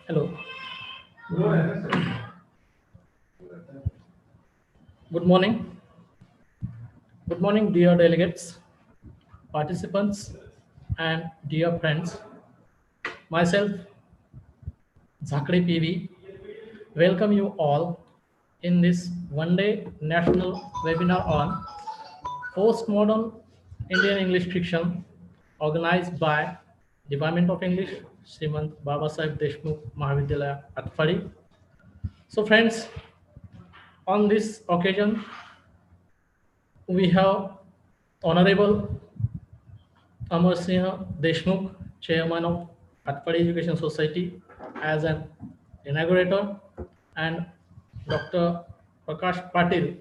Hello. Good morning. Good morning, dear delegates, participants, and dear friends. Myself, Zakri PV, welcome you all in this one-day national webinar on postmodern Indian English fiction, organized by Department of English, Shrimant Babasaheb Deshmukh Mahavidyalaya Atpadi. So, friends, on this occasion, we have Honorable Amar Singh Deshmukh, Chairman of Atpadi Education Society, as an inaugurator, and Dr. Prakash Patil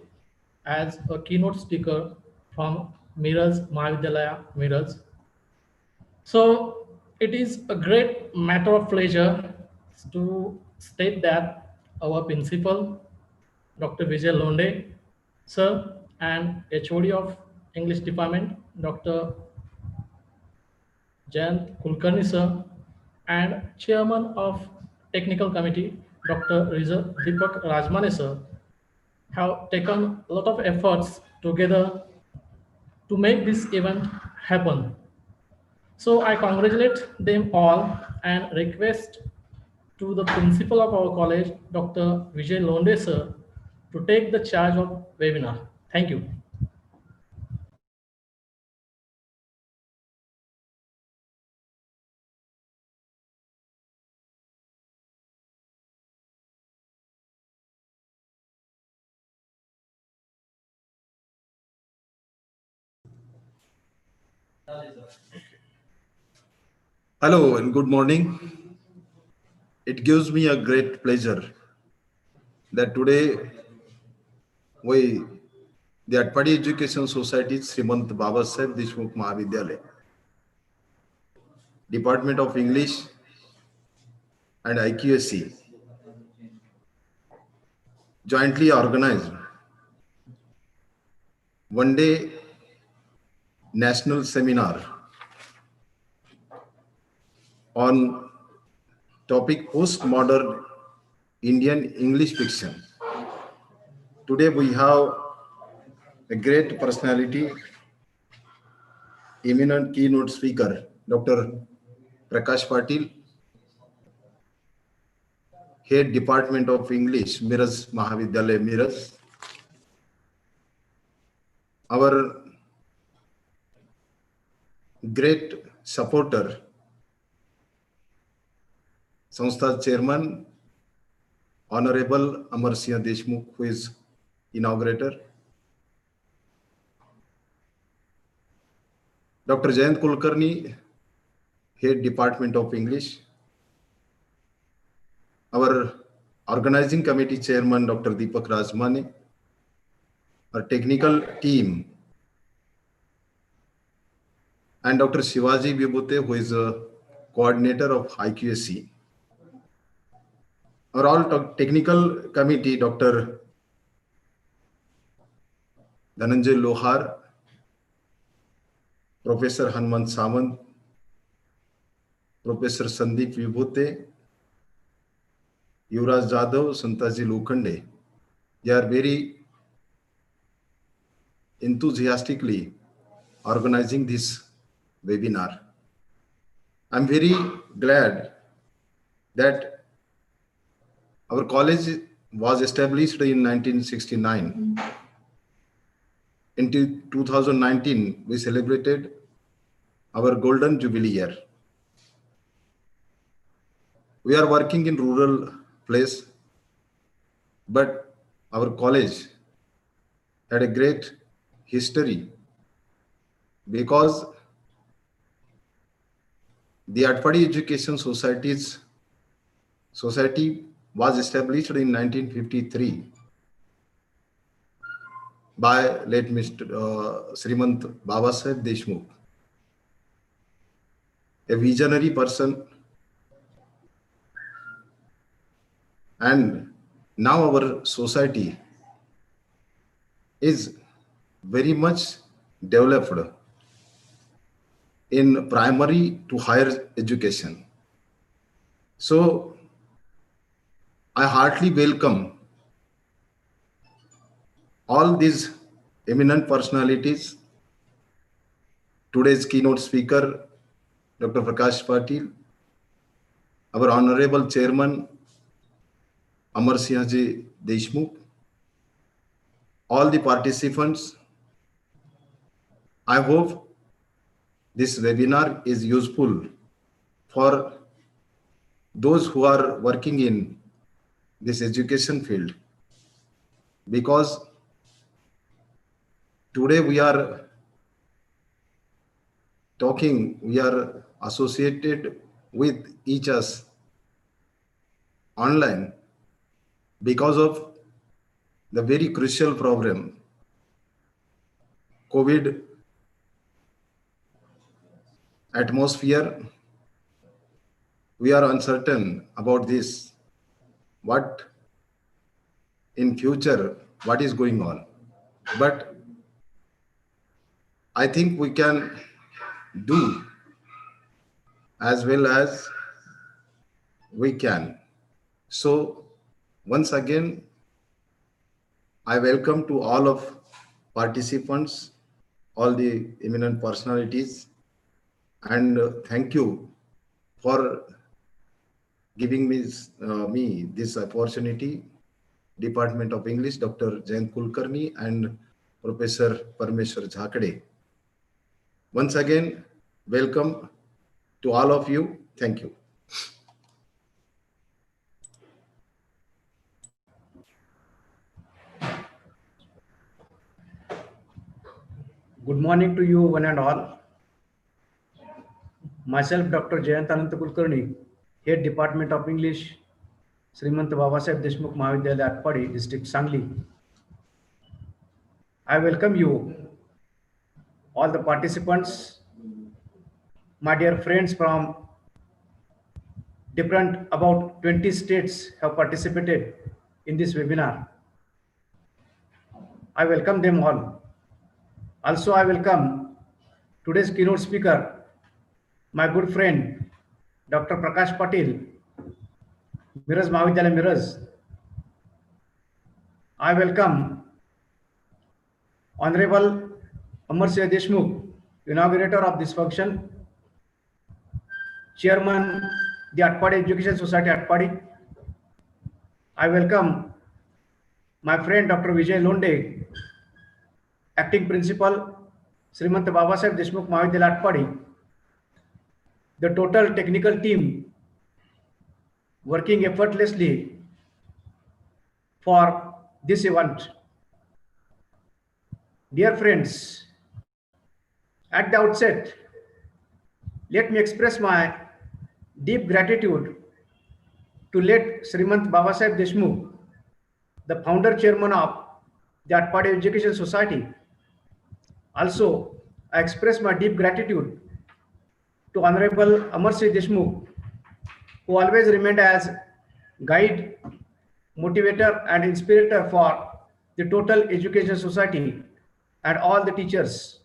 as a keynote speaker from Mirrors Mahavidyalaya Mirrors. So it is a great matter of pleasure to state that our principal, Dr. Vijay Londe, sir, and HOD of English Department, Dr. Jayant Kulkarni sir, and Chairman of Technical Committee, Dr. Deepak Rajmane sir, have taken a lot of efforts together to make this event happen. So I congratulate them all and request to the principal of our college, Dr. Vijay Londe sir, to take the charge of webinar. Thank you. Hello and good morning. It gives me a great pleasure that today we, the Atpadi Education Society, Shrimant Babasaheb Deshmukh Mahavidyalaya, Department of English and IQSC jointly organized one-day national seminar on topic postmodern Indian English fiction. Today we have a great personality, eminent keynote speaker, Dr. Prakash Patil, Head Department of English, Mirrors Mahavidyalaya Mirrors. Our great supporter, Sanstha Chairman, Honorable Amar Singh Deshmukh, who is inaugurator. Dr. Jayant Kulkarni, Head Department of English. Our organizing committee chairman, Dr. Deepak Rajmane. Our technical team, and Dr. Shivaji Vibhute, who is a coordinator of IQSC. Our all technical committee, Dr. Dhananjay Lohar, Professor Hanman Samant, Professor Sandeep Vibhute, Yuvraj Jadhav, Santaji Lokhande. They are very enthusiastically organizing this webinar. I'm very glad that our college was established in 1969. In 2019, we celebrated our golden jubilee year. We are working in rural place, but our college had a great history because the Atpadi Education Society was established in 1953 by late Mr. Shrimant Babasaheb Deshmukh, a visionary person, and now our society is very much developed. in primary to higher education. So I heartily welcome all these eminent personalities, today's keynote speaker, Dr. Prakash Patil, our Honorable Chairman, Amar Ji Deshmukh, all the participants. I hope this webinar is useful for those who are working in this education field, because today we are talking, we are associated with each us online because of the very crucial problem, COVID atmosphere. We are uncertain about this, what in future, what is going on. But I think we can do as well as we can. So once again, I welcome to all of participants, all the eminent personalities, and thank you for giving me this opportunity. Department of English, Dr. Jayant Kulkarni and Professor Parmeshwar Jhakade. Once again, welcome to all of you. Thank you. Good morning to you, one and all. Myself, Dr. Jayant Kulkarni, Head Department of English, Shrimant Babasaheb Deshmukh Mahavidyalaya, Atpadi, District Sangli. I welcome you, all the participants, my dear friends from about 20 states have participated in this webinar. I welcome them all. Also, I welcome today's keynote speaker, my good friend, Dr. Prakash Patil, Miraz Mahavidyalaya Miraz. I welcome Honorable Amar Deshmukh, inaugurator of this function, Chairman, the Atpadi Education Society Atpadi. I welcome my friend Dr. Vijay Londe, Acting Principal, Shrimant Babasaheb Deshmukh Mahavidyalaya Atpadi, the total technical team working effortlessly for this event. Dear friends, at the outset, let me express my deep gratitude to late Shrimant Babasaheb Deshmukh, the founder chairman of the Atpadi Education Society. Also, I express my deep gratitude to Honorable Amar Deshmukh, who always remained as guide, motivator, and inspirator for the total education society and all the teachers.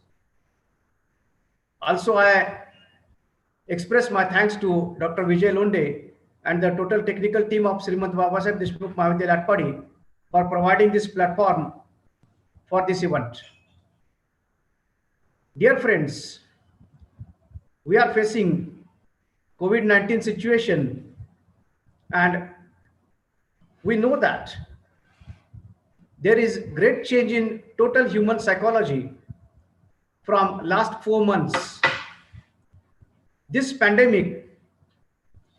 Also, I express my thanks to Dr. Vijay Londe and the total technical team of Shrimant Babasaheb Deshmukh Mahavidyalaya Atpadi for providing this platform for this event. Dear friends, we are facing COVID-19 situation, and we know that there is great change in total human psychology from last 4 months. This pandemic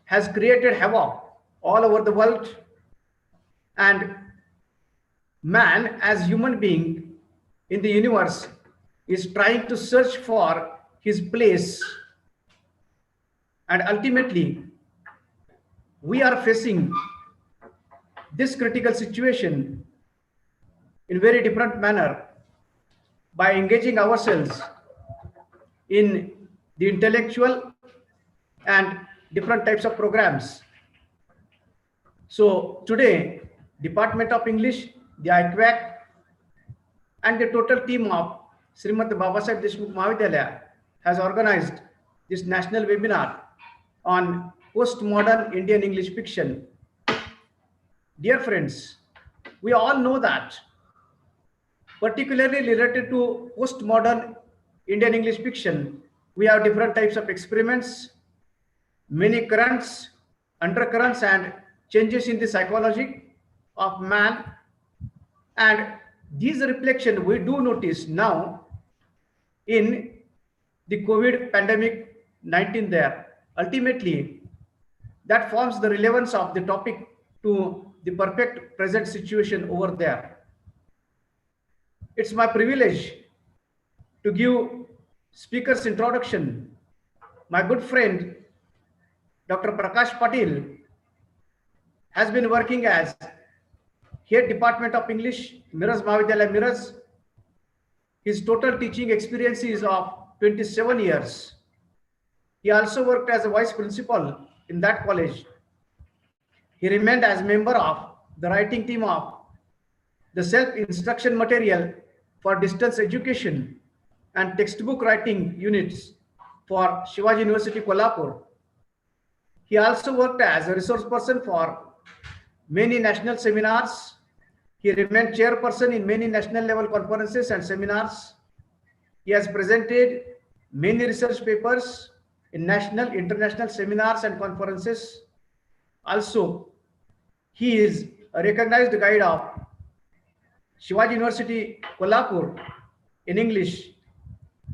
has created havoc all over the world, and man as human being in the universe is trying to search for his place, and ultimately we are facing this critical situation in very different manner by engaging ourselves in the intellectual and different types of programs. So today, Department of English, the IQAC, and the total team of Shrimant Babasaheb Deshmukh Mahavidyalaya has organized this national webinar on postmodern Indian English fiction. Dear friends, we all know that, particularly related to postmodern Indian English fiction, we have different types of experiments, many currents, undercurrents, and changes in the psychology of man. And these reflections we do notice now in the COVID pandemic 19 there. Ultimately, that forms the relevance of the topic to the perfect present situation over there. It's my privilege to give speaker's introduction. My good friend, Dr. Prakash Patil, has been working as Head Department of English, Miraz Mahavidyalaya, Miraz. His total teaching experience is of 27 years. He also worked as a vice principal in that college. He remained as member of the writing team of the self-instruction material for distance education and textbook writing units for Shivaji University, Kolhapur. He also worked as a resource person for many national seminars. He remained chairperson in many national level conferences and seminars. He has presented many research papers in national, international seminars and conferences. Also, he is a recognized guide of Shivaji University, Kolhapur in English.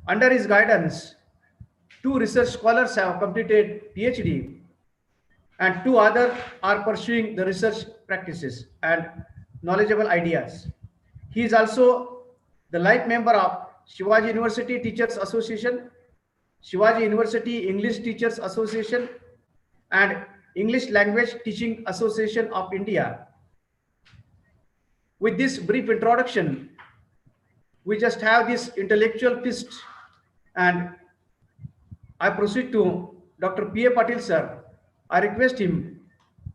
Under his guidance, 2 research scholars have completed PhD and 2 others are pursuing the research practices and knowledgeable ideas. He is also the life member of Shivaji University Teachers Association, Shivaji University English Teachers Association, and English Language Teaching Association of India. With this brief introduction, we just have this intellectual feast, and I proceed to Dr. P. A. Patil sir. I request him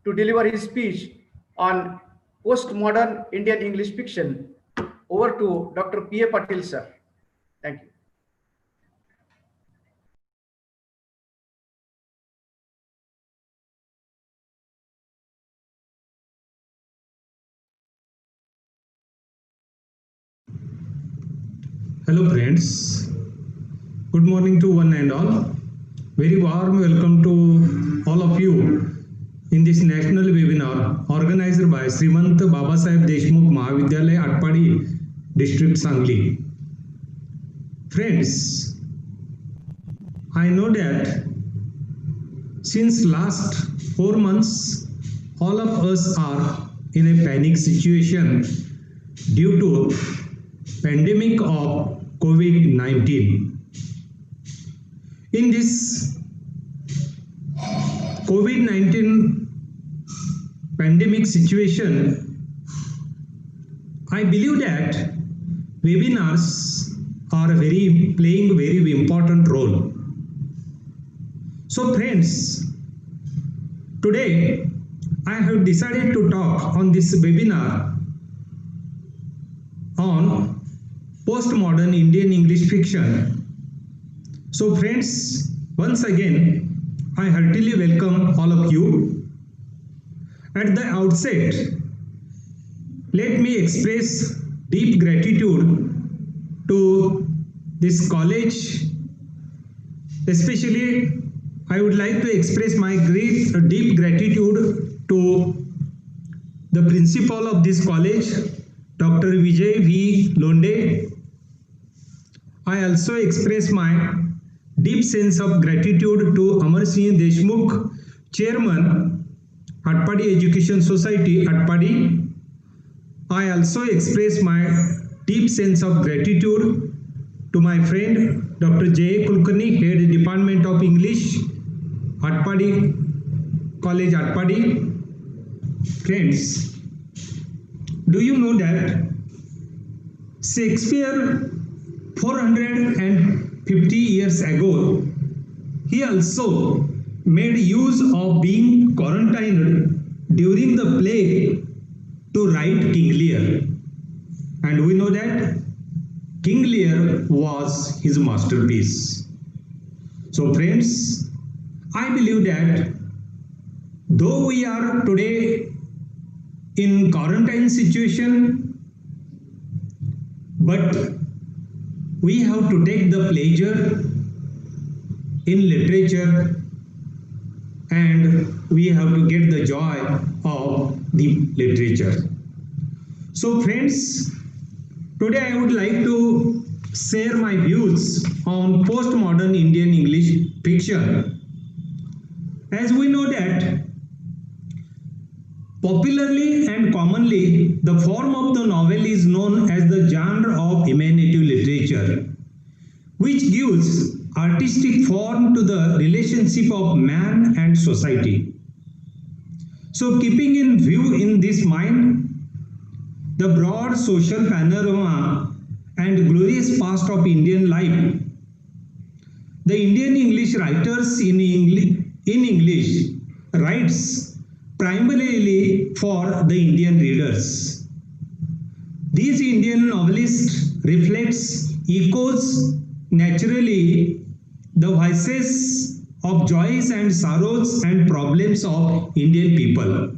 to deliver his speech on postmodern Indian English fiction. Over to Dr. P. A. Patil sir. Thank you. Hello friends, good morning to one and all. Very warm welcome to all of you in this national webinar organized by Shrimant Babasaheb Deshmukh Mahavidyalaya, Atpadi, District Sangli. Friends, I know that since last 4 months, all of us are in a panic situation due to pandemic of COVID-19. In this COVID-19 pandemic situation, I believe that webinars are playing a very important role. So friends, today I have decided to talk on this webinar on postmodern Indian English fiction. So friends, once again, I heartily welcome all of you. At the outset, let me express deep gratitude to this college. Especially, I would like to express my deep gratitude to the principal of this college, Dr. Vijay V. Londe. I also express my deep sense of gratitude to Amar Singh Deshmukh, Chairman, Atpadi Education Society, Atpadi. I also express my deep sense of gratitude to my friend Dr. J. Kulkarni, Head Department of English, Atpadi College, Atpadi. Friends, do you know that Shakespeare 450 years ago, he also made use of being quarantined during the plague to write King Lear. And we know that King Lear was his masterpiece. So friends, I believe that though we are today in quarantine situation, but we have to take the pleasure in literature and we have to get the joy of the literature. So friends, today I would like to share my views on postmodern Indian English fiction. As we know that popularly and commonly the form of the novel is known as the genre of imaginative literature, which gives artistic form to the relationship of man and society. So keeping in view in this mind the broad social panorama and glorious past of Indian life, the Indian English writers in English writes primarily for the Indian readers. These Indian novelists reflects, echoes naturally the voices of joys and sorrows and problems of Indian people.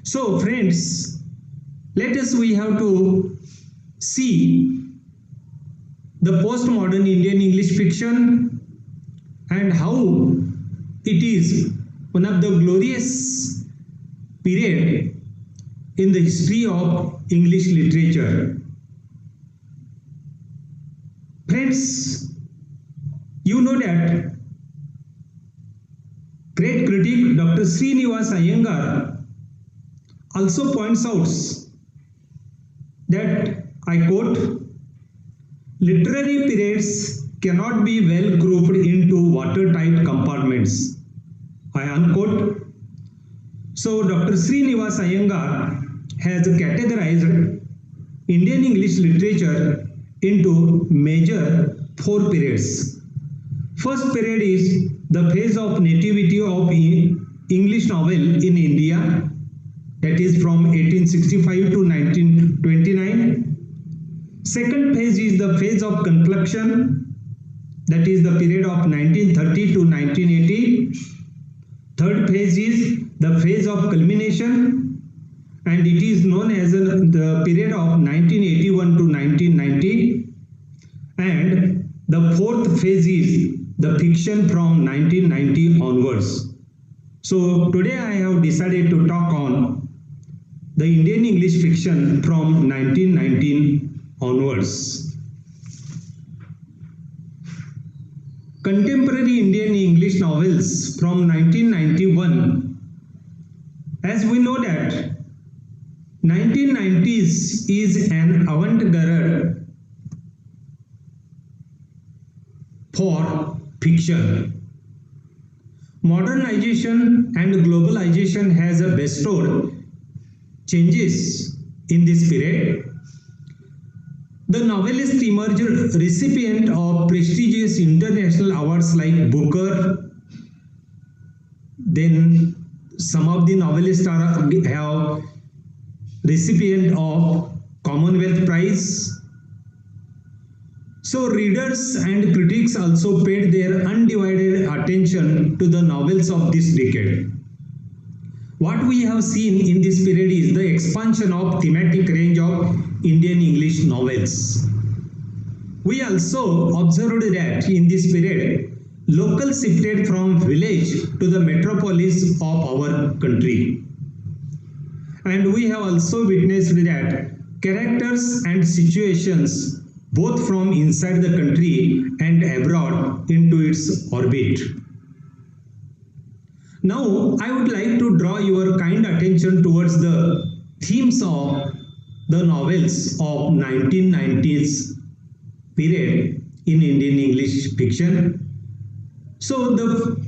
So friends, we have to see the postmodern Indian English fiction and how it is one of the glorious period in the history of English literature. Friends, you know that great critic Dr. Srinivas Iyengar also points out that, I quote, literary periods cannot be well grouped into watertight compartments, I unquote. So Dr. Srinivas Iyengar has categorized Indian English literature into major 4 periods. First period is the phase of nativity of English novel in India, that is from 1865 to 1929. Second phase is the phase of confliction, that is the period of 1930 to 1980. Third phase is the phase of culmination, and it is known as the period of 1981 to 1990. And the fourth phase is the fiction from 1990 onwards. So today I have decided to talk on the Indian English fiction from 1919 onwards. Contemporary Indian English novels from 1991. As we know that 1990s is an avant-garde for fiction. Modernization and globalization has bestowed changes in this period. The novelist emerged recipient of prestigious international awards like Booker. Then some of the novelists have recipient of Commonwealth Prize. So readers and critics also paid their undivided attention to the novels of this decade. What we have seen in this period is the expansion of thematic range of Indian English novels. We also observed that in this period, locals shifted from village to the metropolis of our country. And we have also witnessed that characters and situations both from inside the country and abroad into its orbit. Now, I would like to draw your kind attention towards the themes of the novels of 1990s period in Indian English fiction. So the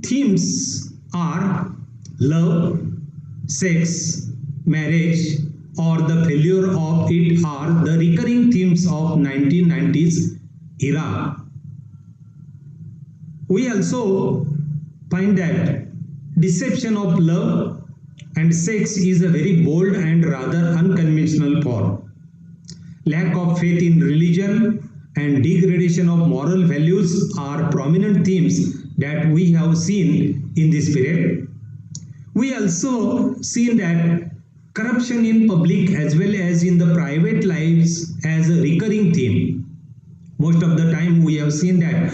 themes are love, sex, marriage, or the failure of it are the recurring themes of 1990s era. We also find that deception of love and sex is a very bold and rather unconventional form. Lack of faith in religion and degradation of moral values are prominent themes that we have seen in this period. We also seen that corruption in public as well as in the private lives as a recurring theme. Most of the time we have seen that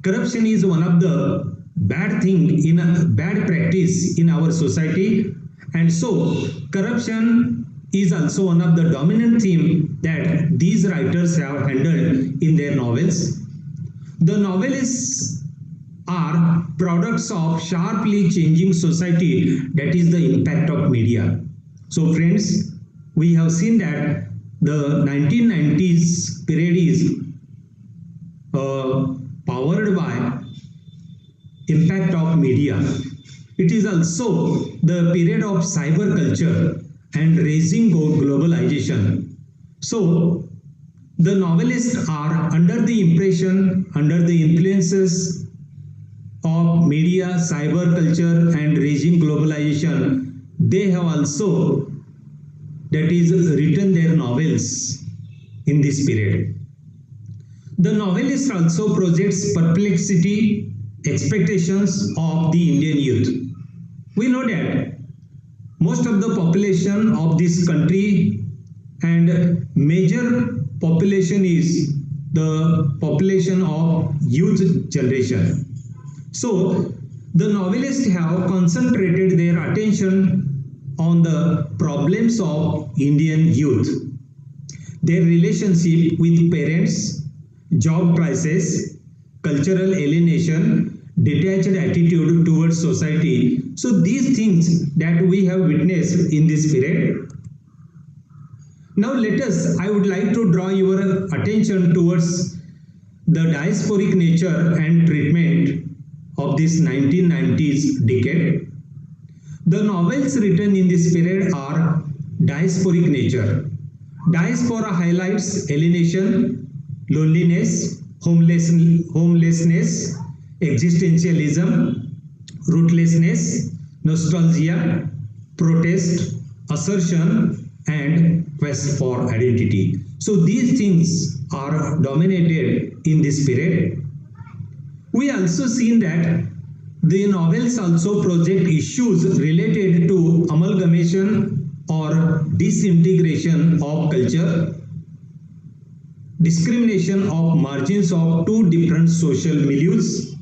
corruption is one of the bad thing in a bad practice in our society, and so corruption is also one of the dominant theme that these writers have handled in their novels. The novelists are products of sharply changing society, that is the impact of media. So friends, we have seen that the 1990s period is powered by impact of media. It is also the period of cyber culture and rising globalization. So the novelists are under the impression, under the influences of media, cyber culture and rising globalization. They have also, that is, written their novels in this period. The novelist also projects perplexity, expectations of the Indian youth. We know that most of the population of this country and major population is the population of youth generation. So the novelists have concentrated their attention on the problems of Indian youth, their relationship with parents, job crisis, cultural alienation, detached attitude towards society. So these things that we have witnessed in this period. Now I would like to draw your attention towards the diasporic nature and treatment of this 1990s decade. The novels written in this period are diasporic nature. Diaspora highlights alienation, loneliness, homelessness, existentialism, rootlessness, nostalgia, protest, assertion, and quest for identity. So these things are dominated in this period. We also seen that the novels also project issues related to amalgamation or disintegration of culture, discrimination of margins of two different social milieus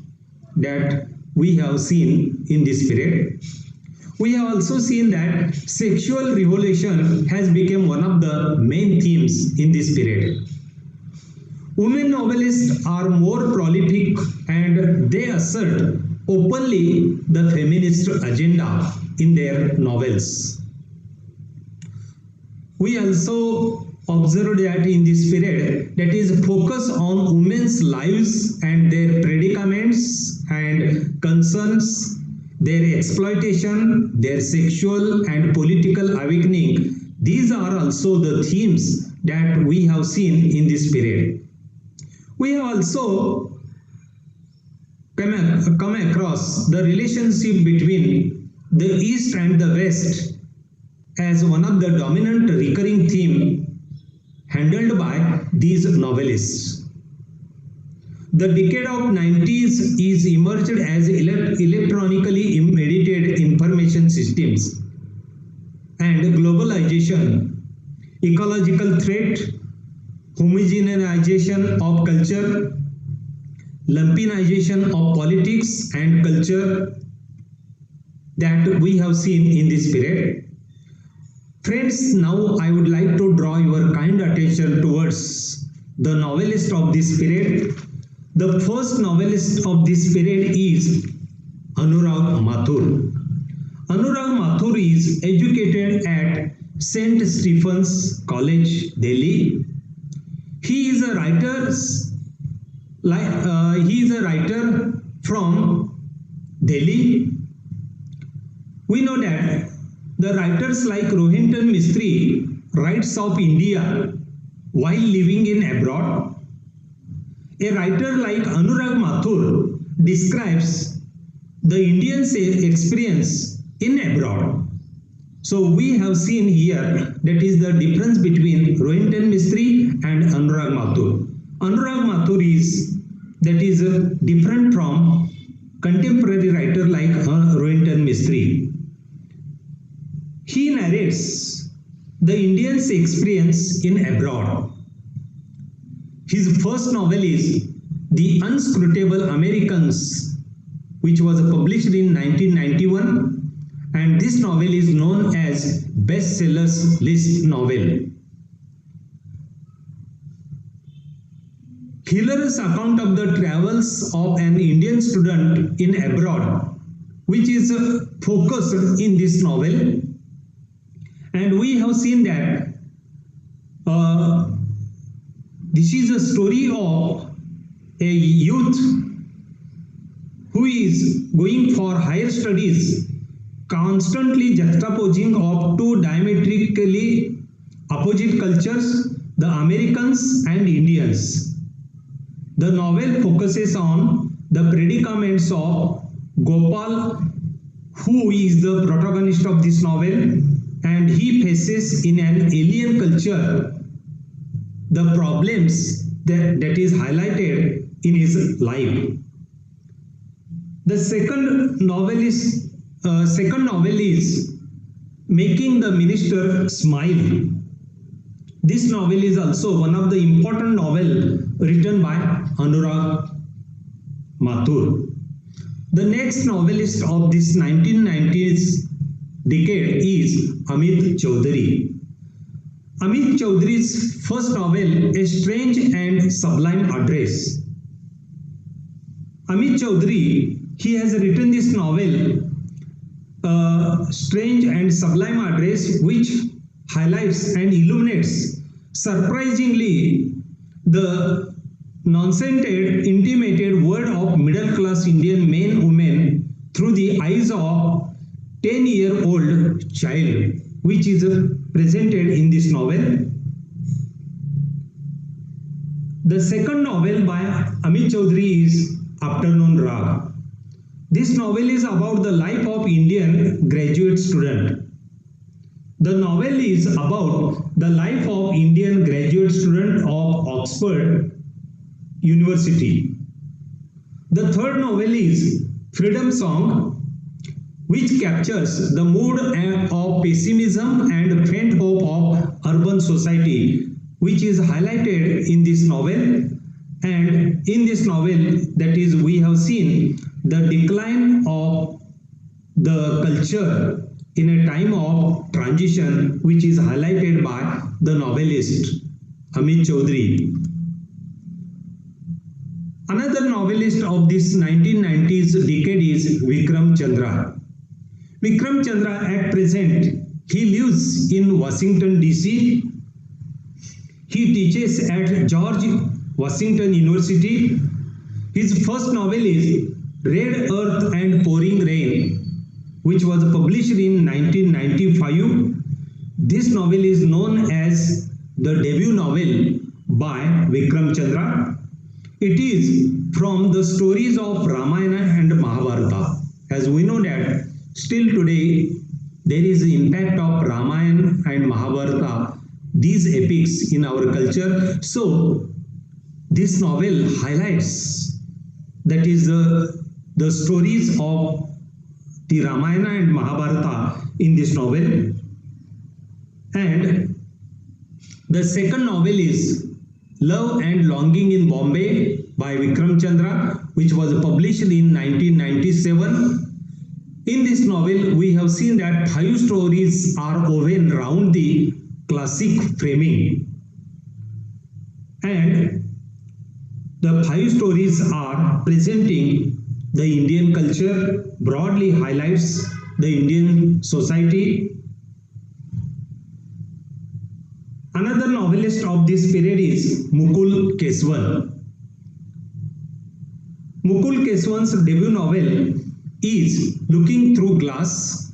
that we have seen in this period. We have also seen that sexual revolution has become one of the main themes in this period. Women novelists are more prolific and they assert openly the feminist agenda in their novels. We also observed that in this period, that is focus on women's lives and their predicaments and concerns, their exploitation, their sexual and political awakening. These are also the themes that we have seen in this period. We have also come across the relationship between the East and the West as one of the dominant recurring theme handled by these novelists. The decade of 90s is emerged as electronically mediated information systems and globalization, ecological threat, homogenization of culture, lumpinization of politics and culture that we have seen in this period. Friends, now I would like to draw your kind attention towards the novelist of this period. The first novelist of this period is Anurag Mathur. Anurag Mathur is educated at St. Stephen's College, Delhi. He is a writer from Delhi. We know that the writers like Rohinton Mistry writes of India while living in abroad. A writer like Anurag Mathur describes the Indian experience in abroad. So we have seen here that is the difference between Rohinton Mistry and Anurag Mathur. Anurag Mathur is different from contemporary writer like Rohinton Mistry. He narrates the Indians' experience in abroad. His first novel is The Unscrutable Americans, which was published in 1991, and this novel is known as bestsellers list novel. Hiller's account of the travels of an Indian student in abroad, which is focused in this novel, and we have seen that this is a story of a youth who is going for higher studies, constantly juxtaposing of two diametrically opposite cultures, the Americans and Indians. The novel focuses on the predicaments of Gopal, who is the protagonist of this novel, and he faces in an alien culture the problems that is highlighted in his life. The second novel is Making the Minister Smile. This novel is also one of the important novels written by Anurag Mathur. The next novelist of this 1990s decade is Amit Chaudhary. Amit Chaudhary's first novel, A Strange and Sublime Address. Amit Chaudhary, he has written this novel, Strange and Sublime Address, which highlights and illuminates surprisingly the nonsensical, intimated world of middle-class Indian men, women through the eyes of 10-year-old child, which is presented in this novel. The second novel by Amit Chaudhary is Afternoon Rag. This novel is about the life of Indian graduate student. The novel is about the life of Indian graduate student of Oxford University. The third novel is Freedom Song, which captures the mood of pessimism and faint hope of urban society, which is highlighted in this novel. And in this novel, that is, we have seen the decline of the culture in a time of transition, which is highlighted by the novelist Amit Chaudhary. Another novelist of this 1990s decade is Vikram Chandra. Vikram Chandra at present, he lives in Washington DC. He teaches at George Washington University. His first novel is Red Earth and Pouring Rain, which was published in 1995. This novel is known as the debut novel by Vikram Chandra. It is from the stories of Ramayana and Mahabharata. As we know that still today there is the impact of Ramayana and Mahabharata, these epics in our culture. So this novel highlights, that is the stories of the Ramayana and Mahabharata in this novel. And the second novel is Love and Longing in Bombay by Vikram Chandra, which was published in 1997. In this novel, we have seen that 5 stories are woven around the classic framing. And the 5 stories are presenting the Indian culture, broadly highlights the Indian society. Another novelist of this period is Mukul Keswan. Mukul Keswan's debut novel is Looking Through Glass.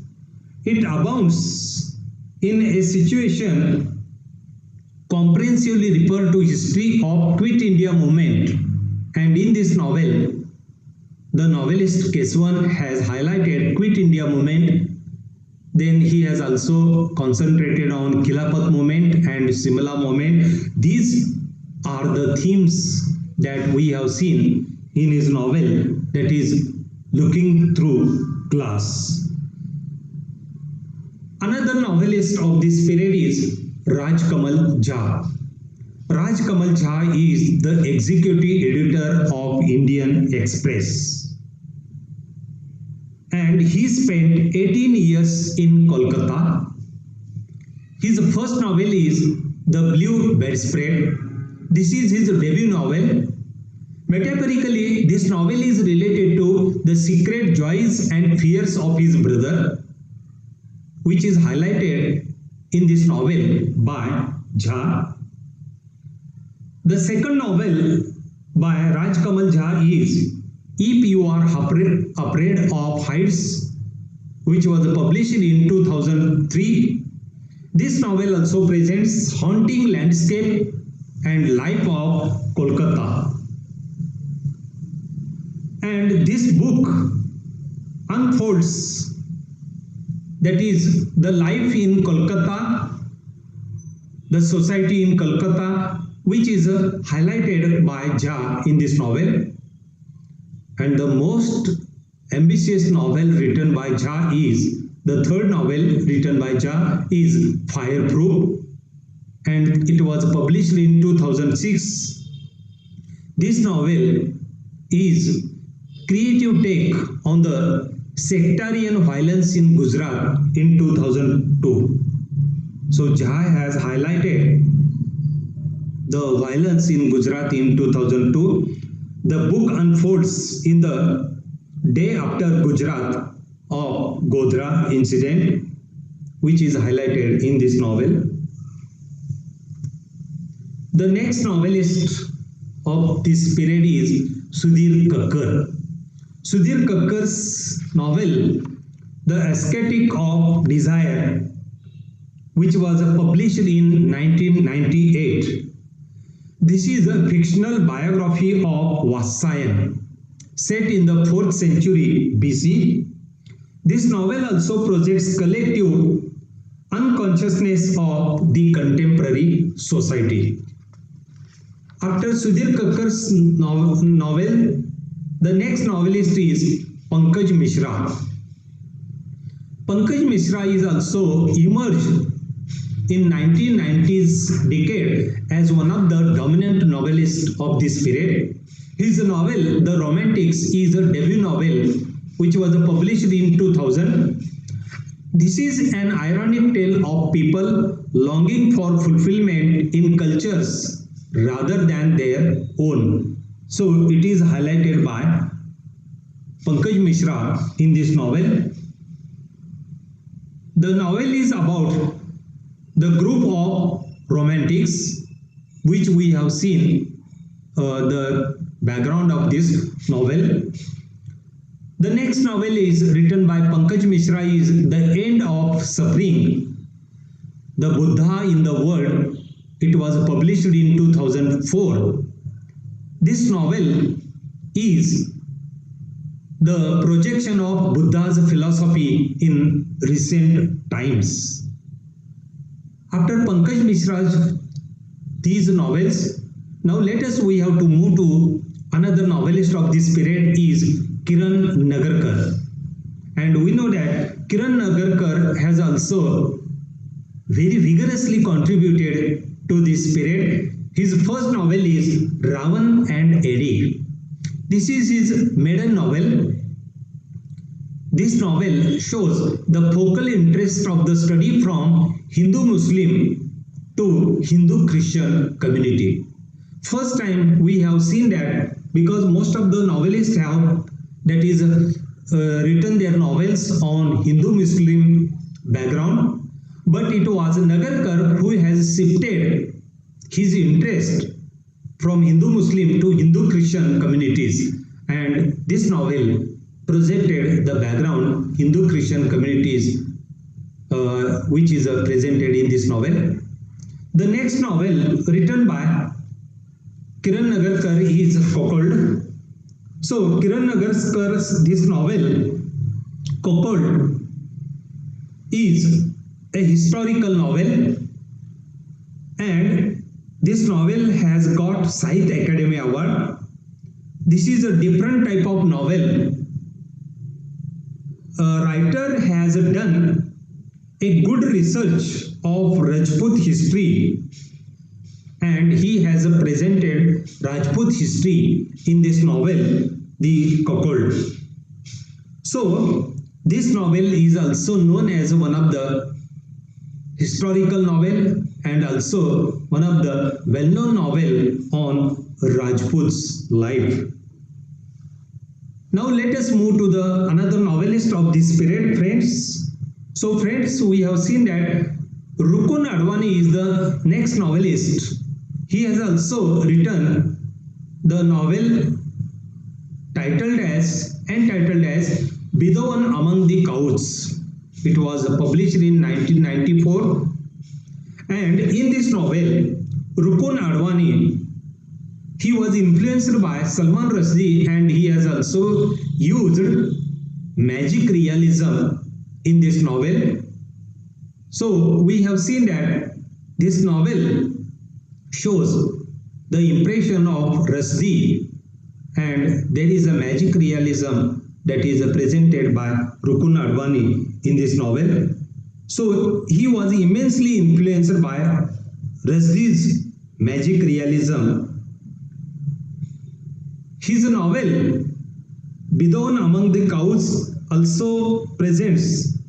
It abounds in a situation comprehensively referred to history of Quit India movement, and in this novel the novelist Keswan has highlighted Quit India movement. Then he has also concentrated on Khilafat movement and Simla movement. These are the themes that we have seen in his novel, that is Looking Through Glass. Another novelist of this period is Raj Kamal Jha. Raj Kamal Jha is the executive editor of Indian Express, and he spent 18 years in Kolkata. His first novel is The Blue Bedspread. This is his debut novel. Metaphorically, this novel is related to the secret joys and fears of his brother, which is highlighted in this novel by Jha. The second novel by Raj Kamal Jha is If You Are Afraid of Heights, which was published in 2003. This novel also presents haunting landscape and life of Kolkata. And this book unfolds, that is, the life in Kolkata, the society in Kolkata, which is highlighted by Jha in this novel. And the most ambitious novel written by Jha is, the third novel written by Jha is Fireproof, and it was published in 2006. This novel is creative take on the sectarian violence in Gujarat in 2002. So Jha has highlighted the violence in Gujarat in 2002. The book unfolds in the day after Gujarat of Godhra incident, which is highlighted in this novel. The next novelist of this period is Sudhir Kakkar. Sudhir Kakkar's novel, The Ascetic of Desire, which was published in 1998. This is a fictional biography of Vatsyayan, set in the 4th century BC. This novel also projects collective unconsciousness of the contemporary society. After Sudhir Kakkar's novel, the next novelist is Pankaj Mishra. Pankaj Mishra is also emerged in 1990s decade as one of the dominant novelists of this period. His novel, The Romantics, is a debut novel which was published in 2000. This is an ironic tale of people longing for fulfillment in cultures rather than their own. So it is highlighted by Pankaj Mishra in this novel. The novel is about the group of romantics, which we have seen the background of this novel. The next novel is written by Pankaj Mishra is The End of Suffering, the Buddha in the World. It was published in 2004. This novel is the projection of Buddha's philosophy in recent times. After Pankaj Mishra's these novels, now we have to move to another novelist of this period is Kiran Nagarkar. And we know that Kiran Nagarkar has also very vigorously contributed to this period. His first novel is Ravan and Eddie. This is his maiden novel. This novel shows the focal interest of the study from Hindu-Muslim to Hindu-Christian community. First time we have seen that, because most of the novelists have written their novels on Hindu-Muslim background, but it was Nagarkar who has shifted his interest from Hindu-Muslim to Hindu-Christian communities, and this novel projected the background Hindu-Christian communities which is presented in this novel. The next novel written by Kiran Nagarkar is Cuckold. So Kiran Nagarkar's this novel, Cuckold, is a historical novel, and This novel has got Sahitya Academy Award. This is a different type of novel. A writer has done a good research of Rajput history, and he has presented Rajput history in this novel, The Cuckold. So, this novel is also known as one of the historical novel and also one of the well-known novel on Rajput's life. Now let us move to the another novelist of this period, friends. So friends, we have seen that Rukun Advani is the next novelist. He has also written the novel entitled as Bidawan Among the Cows. It was published in 1994, and in this novel, Rukun Advani, he was influenced by Salman Rushdie, and he has also used magic realism in this novel. So we have seen that this novel shows the impression of Rushdie, and there is a magic realism that is presented by Rukun Advani in this novel. So he was immensely influenced by Rushdie's magic realism. His novel Bidawan Among the Cows also presents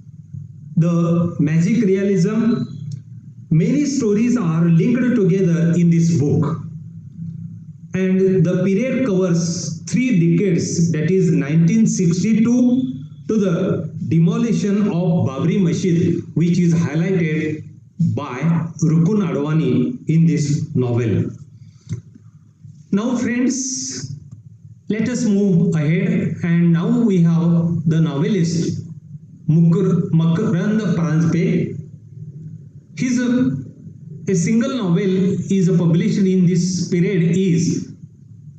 the magic realism. Many stories are linked together in this book, and the period covers 3 decades, that is 1962 to the demolition of Babri Masjid, which is highlighted by Rukun Advani in this novel. Now friends, let us move ahead, and now we have the novelist Makarand Pranjpe. His a single novel is published in this period is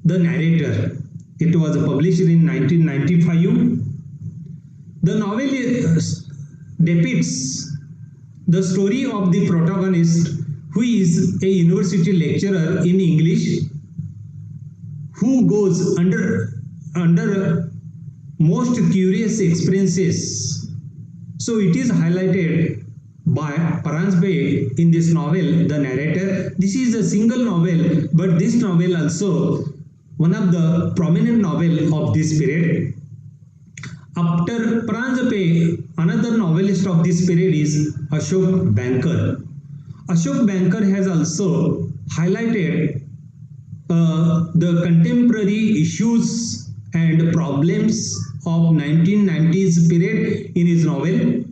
The Narrator. It was published in 1995. The novel depicts the story of the protagonist, who is a university lecturer in English, who goes under most curious experiences. So it is highlighted by Paranjpe in this novel, The Narrator. This is a single novel, but this novel also one of the prominent novel of this period. After Paranjpe, another novelist of this period is Ashok Banker. Ashok Banker has also highlighted the contemporary issues and problems of 1990s period in his novel.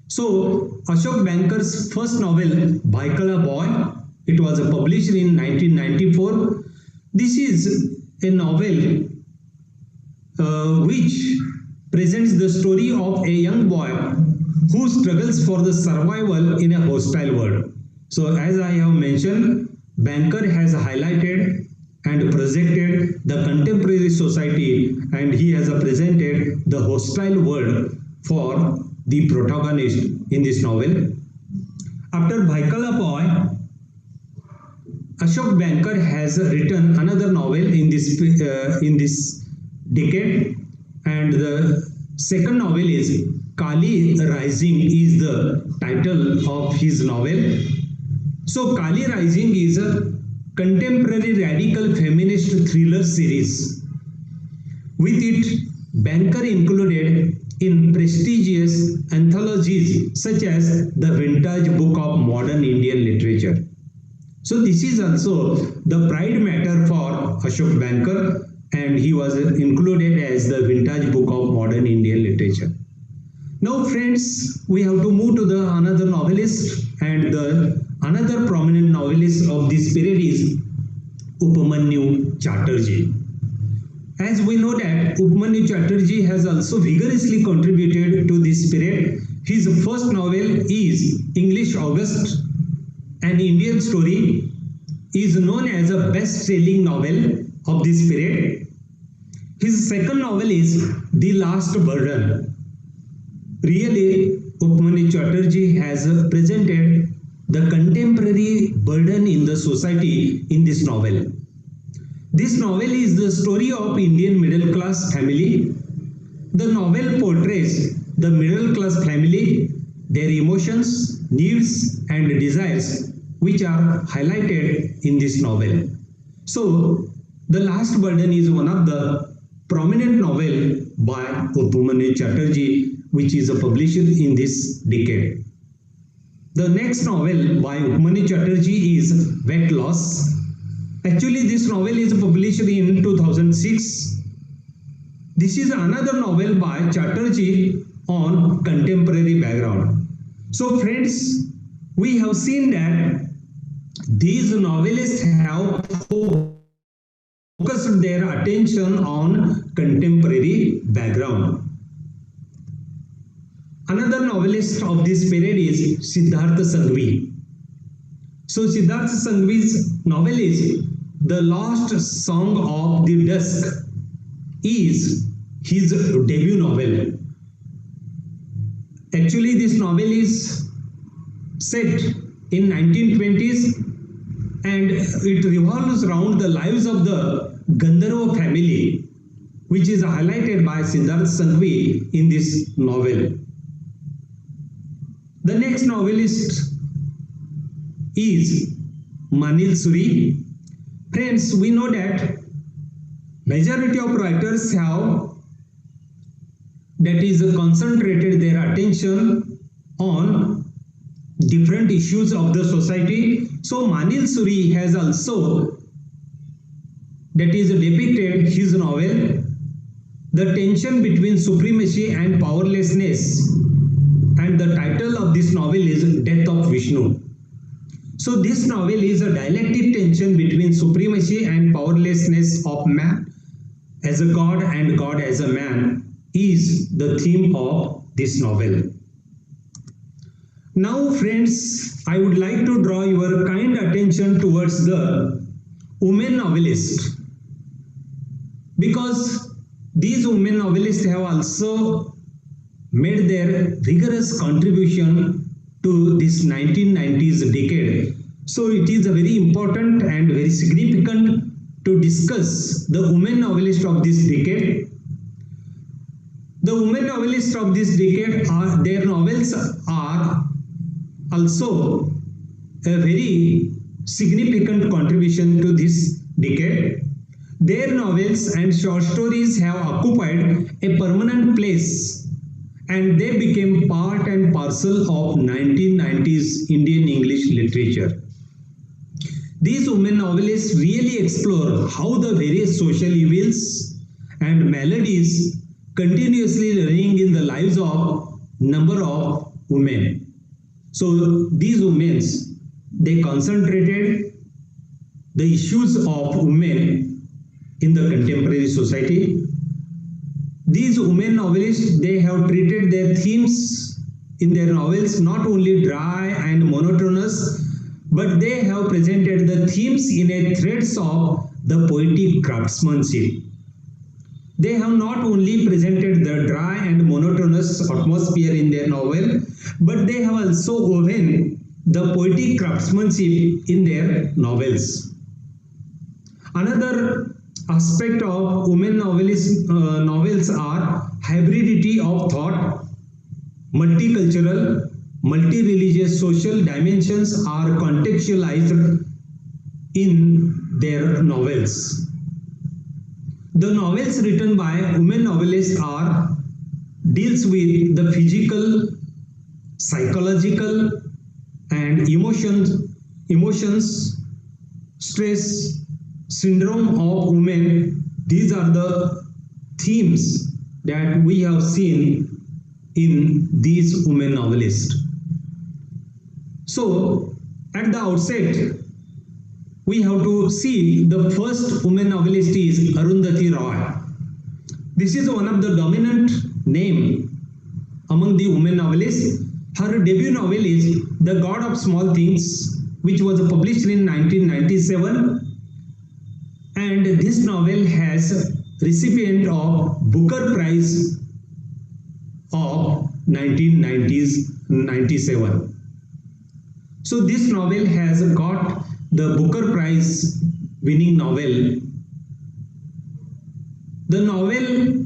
So Ashok Banker's first novel, Bhaikala Boy, it was published in 1994. This is a novel which presents the story of a young boy who struggles for the survival in a hostile world. So as I have mentioned, Banker has highlighted and projected the contemporary society, and he has presented the hostile world for the protagonist in this novel. After Bhaikala Boy, Ashok Banker has written another novel in this decade, and the second novel is Kali Rising is the title of his novel. So Kali Rising is a contemporary radical feminist thriller series. With it, Banker included in prestigious anthologies such as the Vintage Book of Modern Indian Literature. So this is also the pride matter for Ashok Banker, and he was included as the Vintage Book of Modern Indian Literature. Now friends, we have to move to the another novelist, and the another prominent novelist of this period is Upamanyu Chatterjee. As we know that Upamanyu Chatterjee has also vigorously contributed to this period. His first novel is English August, an Indian story, is known as a best-selling novel of this period. His second novel is The Last Burden. Really, Upamanyu Chatterjee has presented the contemporary burden in the society in this novel. This novel is the story of Indian middle class family. The novel portrays the middle class family, their emotions, needs and desires which are highlighted in this novel. So, The Last Burden is one of the prominent novel by Upmanyu Chatterjee, which is a publisher in this decade. The next novel by Upmanyu Chatterjee is Weight Loss. Actually, this novel is published in 2006. This is another novel by Chatterjee on contemporary background. So friends, we have seen that these novelists have focused their attention on contemporary background. Another novelist of this period is Siddhartha Sanghvi. So Siddhartha Sanghvi's novel is The Lost Song of the Dusk is his debut novel. Actually, this novel is set in 1920s and it revolves around the lives of the Gandharva family, which is highlighted by Siddhartha Sanghvi in this novel. The next novelist is Manil Suri. Friends, we know that majority of writers have concentrated their attention on different issues of the society. So Manil Suri has also depicted his novel, the tension between supremacy and powerlessness, and the title of this novel is Death of Vishnu. So this novel is a dialectic tension between supremacy and powerlessness of man as a god and God as a man is the theme of this novel. Now friends, I would like to draw your kind attention towards the women novelist, because these women novelists have also made their rigorous contribution to this 1990s decade. So it is very important and very significant to discuss the women novelists of this decade. The women novelists of this decade, their novels are also a very significant contribution to this decade. Their novels and short stories have occupied a permanent place and they became part and parcel of 1990s Indian English literature. These women novelists really explore how the various social evils and maladies continuously running in the lives of number of women. So these women, they concentrated the issues of women in the contemporary society. These women novelists, they have treated their themes in their novels not only dry and monotonous, but they have presented the themes in a threads of the poetic craftsmanship. They have not only presented the dry and monotonous atmosphere in their novel, but they have also woven the poetic craftsmanship in their novels. Another aspect of women novels are hybridity of thought, multicultural, multi-religious social dimensions are contextualized in their novels. The novels written by women novelists deals with the physical, psychological, and emotions, stress, syndrome of women. These are the themes that we have seen in these women novelists. So, at the outset, we have to see the first woman novelist is Arundhati Roy. This is one of the dominant name among the women novelists. Her debut novel is The God of Small Things, which was published in 1997. And this novel has recipient of Booker Prize of 1997. So this novel has got the Booker Prize winning novel. The novel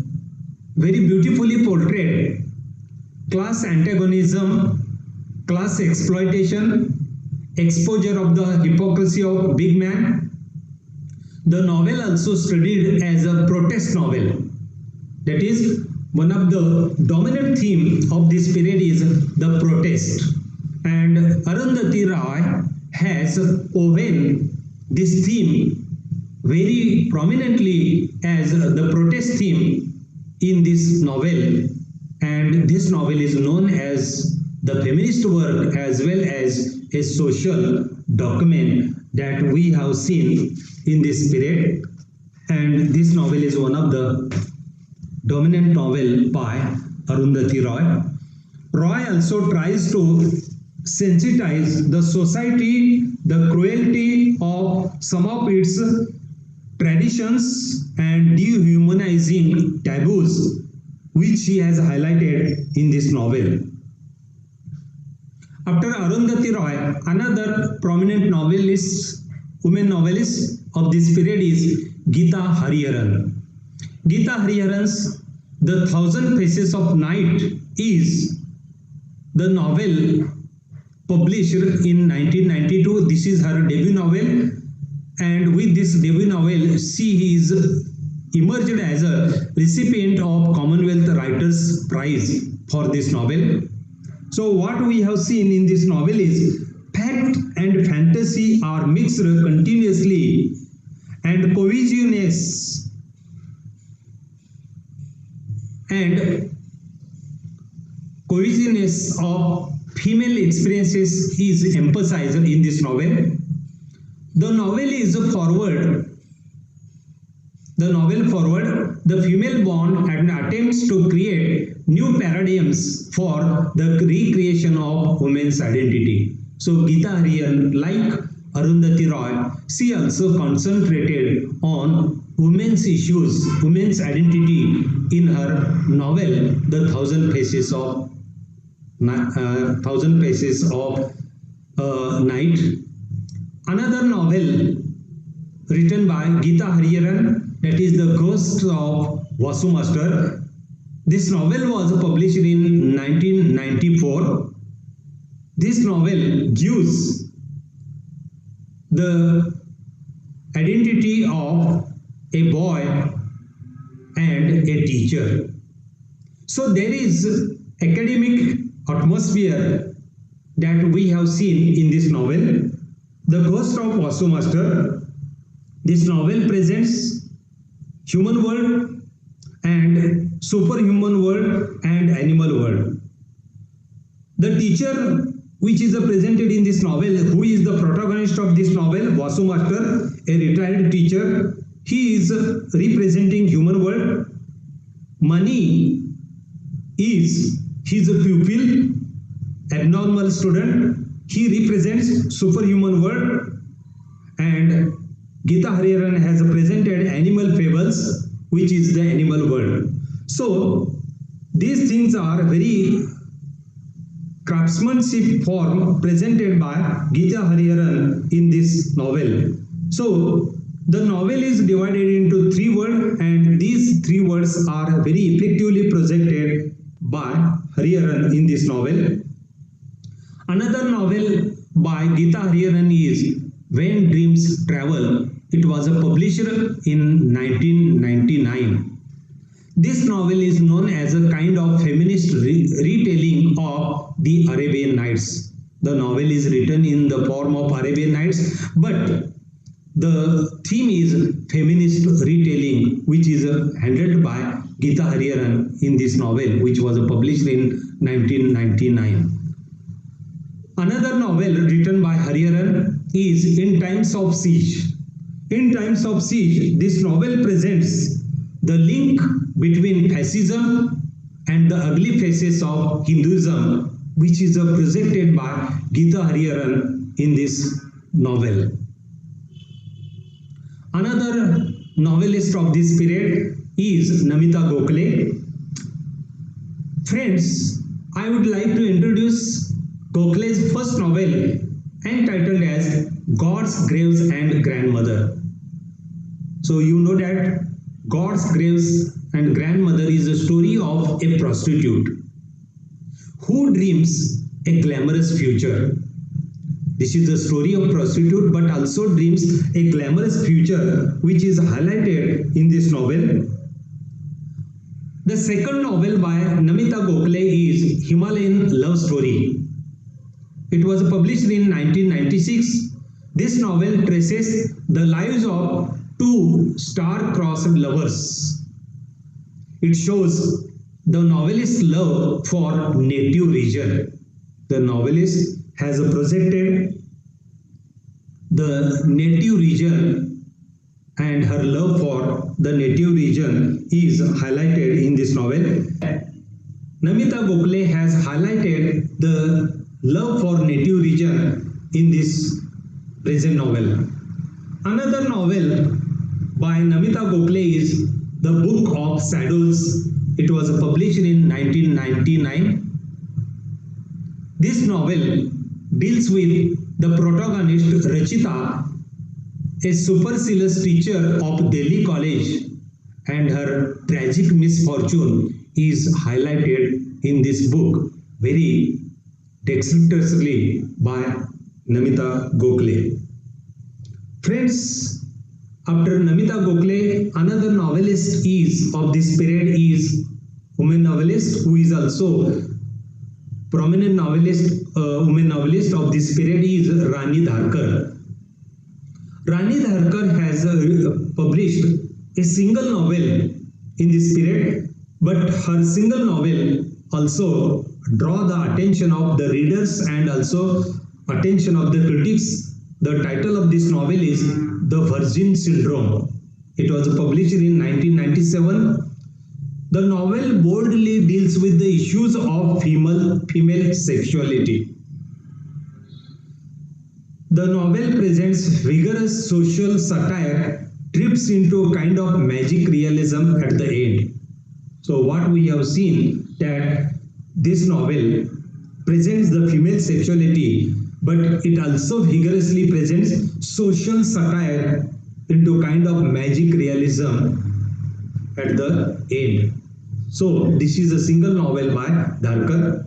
very beautifully portrayed class antagonism, class exploitation, exposure of the hypocrisy of big man. The novel also studied as a protest novel. That is, one of the dominant theme of this period is the protest. And Arundhati Roy has woven this theme very prominently as the protest theme in this novel. And this novel is known as the feminist work as well as a social document that we have seen in this period. And this novel is one of the dominant novel by Arundhati Roy. Roy also tries to sensitize the society, the cruelty of some of its traditions and dehumanizing taboos, which she has highlighted in this novel. After Arundhati Roy, another prominent novelist, women novelist of this period is Geeta Hariharan. Geeta Hariharan's The Thousand Faces of Night is the novel published in 1992. This is her debut novel, and with this debut novel, she is emerged as a recipient of Commonwealth Writers' Prize for this novel. So what we have seen in this novel is fact and fantasy are mixed continuously, and cohesiveness of female experiences is emphasized in this novel. The novel is forward. The female bond and attempts to create new paradigms for the recreation of women's identity. So Geeta Hariharan, like Arundhati Roy, she also concentrated on women's issues, women's identity in her novel, The Thousand Faces of Night. Another novel written by Geeta Hariharan, that is The Ghost of Vasu Master. This novel was published in 1994. This novel gives the identity of a boy and a teacher. So there is academic atmosphere that we have seen in this novel. The Ghost of Vasu Master. This novel presents human world and superhuman world and animal world. The teacher which is presented in this novel, who is the protagonist of this novel, Vasu Master, a retired teacher. He is representing human world. Mani is his pupil, abnormal student. He represents superhuman world. And Geeta Hariharan has presented animal fables, which is the animal world. So these things are very craftsmanship form presented by Geeta Hariharan in this novel. So the novel is divided into three words, and these three words are very effectively projected by Hariharan in this novel. Another novel by Geeta Hariharan is When Dreams Travel. It was published in 1999. This novel is known as a kind of feminist retelling of the Arabian Nights. The novel is written in the form of Arabian Nights, but the theme is feminist retelling, which is handled by Geeta Hariharan in this novel, which was published in 1999. Another novel written by Hariharan is In Times of Siege. In Times of Siege, this novel presents the link between fascism and the ugly faces of Hinduism, which is presented by Geeta Hariharan in this novel. Another novelist of this period is Namita Gokhale. Friends, I would like to introduce Gokhale's first novel, and titled as God's Graves and Grandmother. So you know that God's Graves and Grandmother is a story of a prostitute who dreams a glamorous future. This is the story of prostitute but also dreams a glamorous future, which is highlighted in this novel. The second novel by Namita Gokhale is Himalayan Love Story. It was published in 1996. This novel traces the lives of two star-crossed lovers. It shows the novelist's love for native region. The novelist has projected the native region, and her love for the native region is highlighted in this novel. Namita Gokhale has highlighted the love for native region in this present novel. Another novel by Namita Gokhale is The Book of Shadows. It was published in 1999. This novel deals with the protagonist Rachita, a supercilious teacher of Delhi College, and her tragic misfortune is highlighted in this book very dexterously by Namita Gokhale. Friends, after Namita Gokhale, another novelist is of this period is woman novelist who is also prominent novelist, woman novelist of this period is Rani Dharkar. Rani Dharkar has published a single novel in this period, but her single novel also draw the attention of the readers and also attention of the critics. The title of this novel is The Virgin Syndrome. It was published in 1997. The novel boldly deals with the issues of female sexuality. The novel presents vigorous social satire, trips into a kind of magic realism at the end. So what we have seen that this novel presents the female sexuality, but it also vigorously presents social satire into kind of magic realism at the end. So this is a single novel by Dharkar.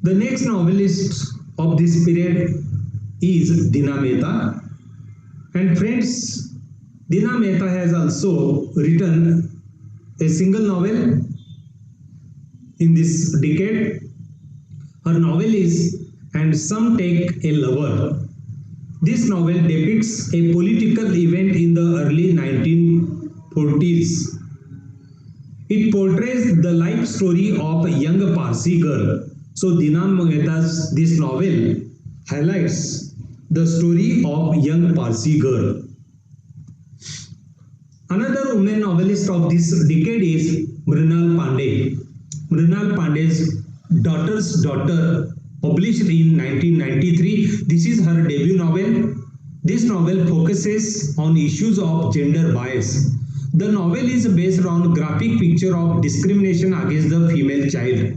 The next novelist of this period is Dina Mehta. And friends, Dina Mehta has also written a single novel in this decade. Her novel is And Some Take a Lover. This novel depicts a political event in the early 1940s. It portrays the life story of a young Parsi girl. So Dina Mehta's this novel highlights the story of young Parsi girl. Another woman novelist of this decade is Mrinal Pandey. Mrinal Pandey's Daughter's Daughter, published in 1993. This is her debut novel. This novel focuses on issues of gender bias. The novel is based on graphic picture of discrimination against the female child.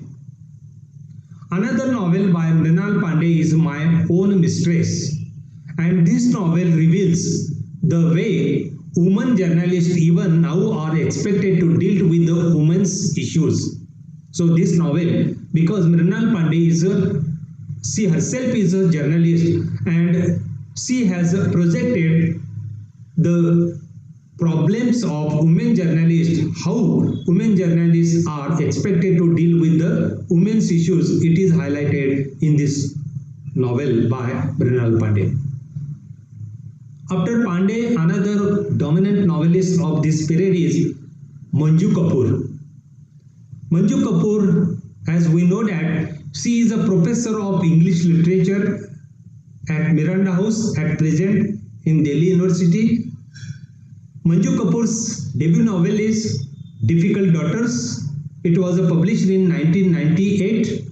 Another novel by Mrinal Pandey is My Own Mistress, and this novel reveals the way women journalists even now are expected to deal with the women's issues. So this novel, because Mrinal Pandey she herself is a journalist and she has projected the problems of women journalists, how women journalists are expected to deal with the women's issues. It is highlighted in this novel by Mrinal Pandey. After Pandey, another dominant novelist of this period is Manju Kapoor. Manju Kapoor, as we know that she is a professor of English literature at Miranda House at present in Delhi University. Manju Kapoor's debut novel is Difficult Daughters. It was published in 1998,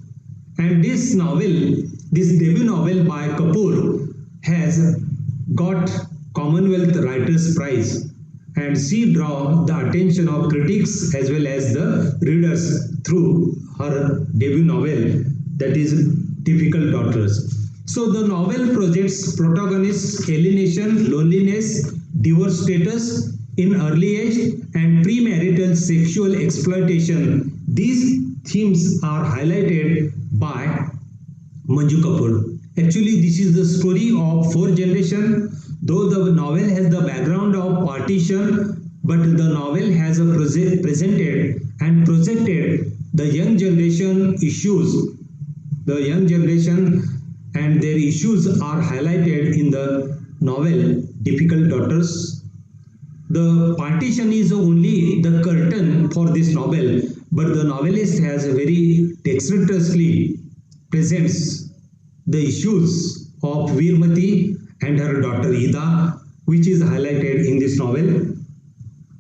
and this debut novel by Kapoor has got Commonwealth Writers' Prize, and she draws the attention of critics as well as the readers through her debut novel, that is Difficult Daughters. So the novel projects protagonist's alienation, loneliness, divorce status in early age, and premarital sexual exploitation. These themes are highlighted by Manju Kapoor. Actually, this is the story of four generations. Though the novel has the background of partition, but the novel has presented and projected the young generation issues. The young generation and their issues are highlighted in the novel Difficult Daughters. The partition is only the curtain for this novel, but the novelist has very dexterously presents the issues of Veermati and her daughter Ida, which is highlighted in this novel.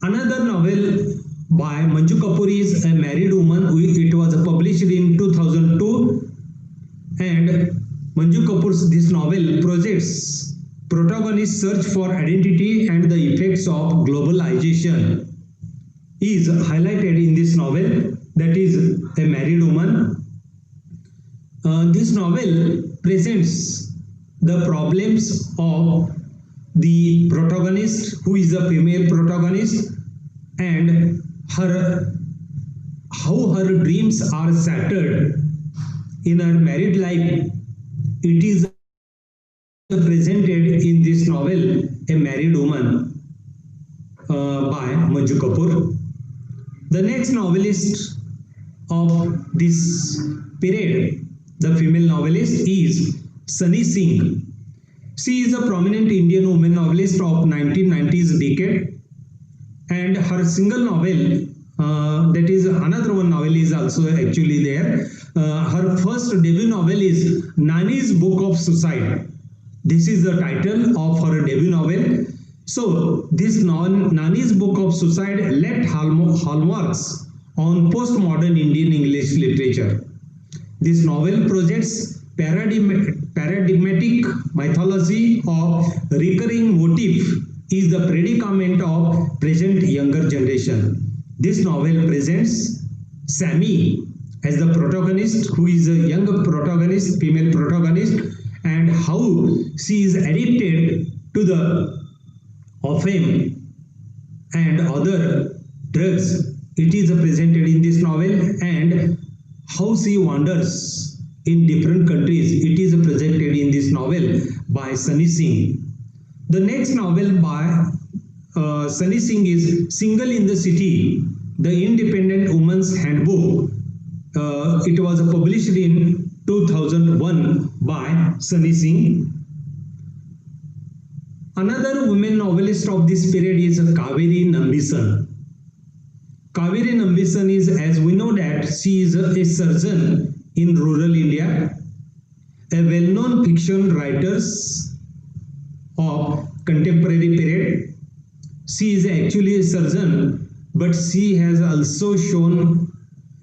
Another novel by Manju Kapoor is A Married Woman. It was published in 2002, and Manju Kapoor's this novel projects protagonist's search for identity and the effects of globalization is highlighted in this novel, that is A Married Woman. This novel presents the problems of the protagonist, who is a female protagonist, and how her dreams are shattered in her married life. It is presented in this novel A Married Woman by Manju Kapoor. The next novelist of this period, the female novelist, is Sunny Singh. She is a prominent Indian woman novelist of 1990s decade, and her single novel, that is another one novel is also actually there. Her first debut novel is Nani's Book of Suicide. This is the title of her debut novel. So this Nani's Book of Suicide left hallmarks on postmodern Indian English literature. This novel projects paradigmatic mythology of recurring motif is the predicament of present younger generation. This novel presents Sammy as the protagonist, who is a young protagonist, female protagonist, and how she is addicted to the opium and other drugs. It is presented in this novel, and how she wanders in different countries. It is presented in this novel by Sunny Singh. The next novel by Sunny Singh is Single in the City, the Independent Woman's Handbook. It was published in 2001 by Sunny Singh. Another women novelist of this period is Kaveri Nambisan. Kaveri Nambisan is, as we know, that she is a surgeon in rural India, a well-known fiction writer of contemporary period. She is actually a surgeon, but she has also shown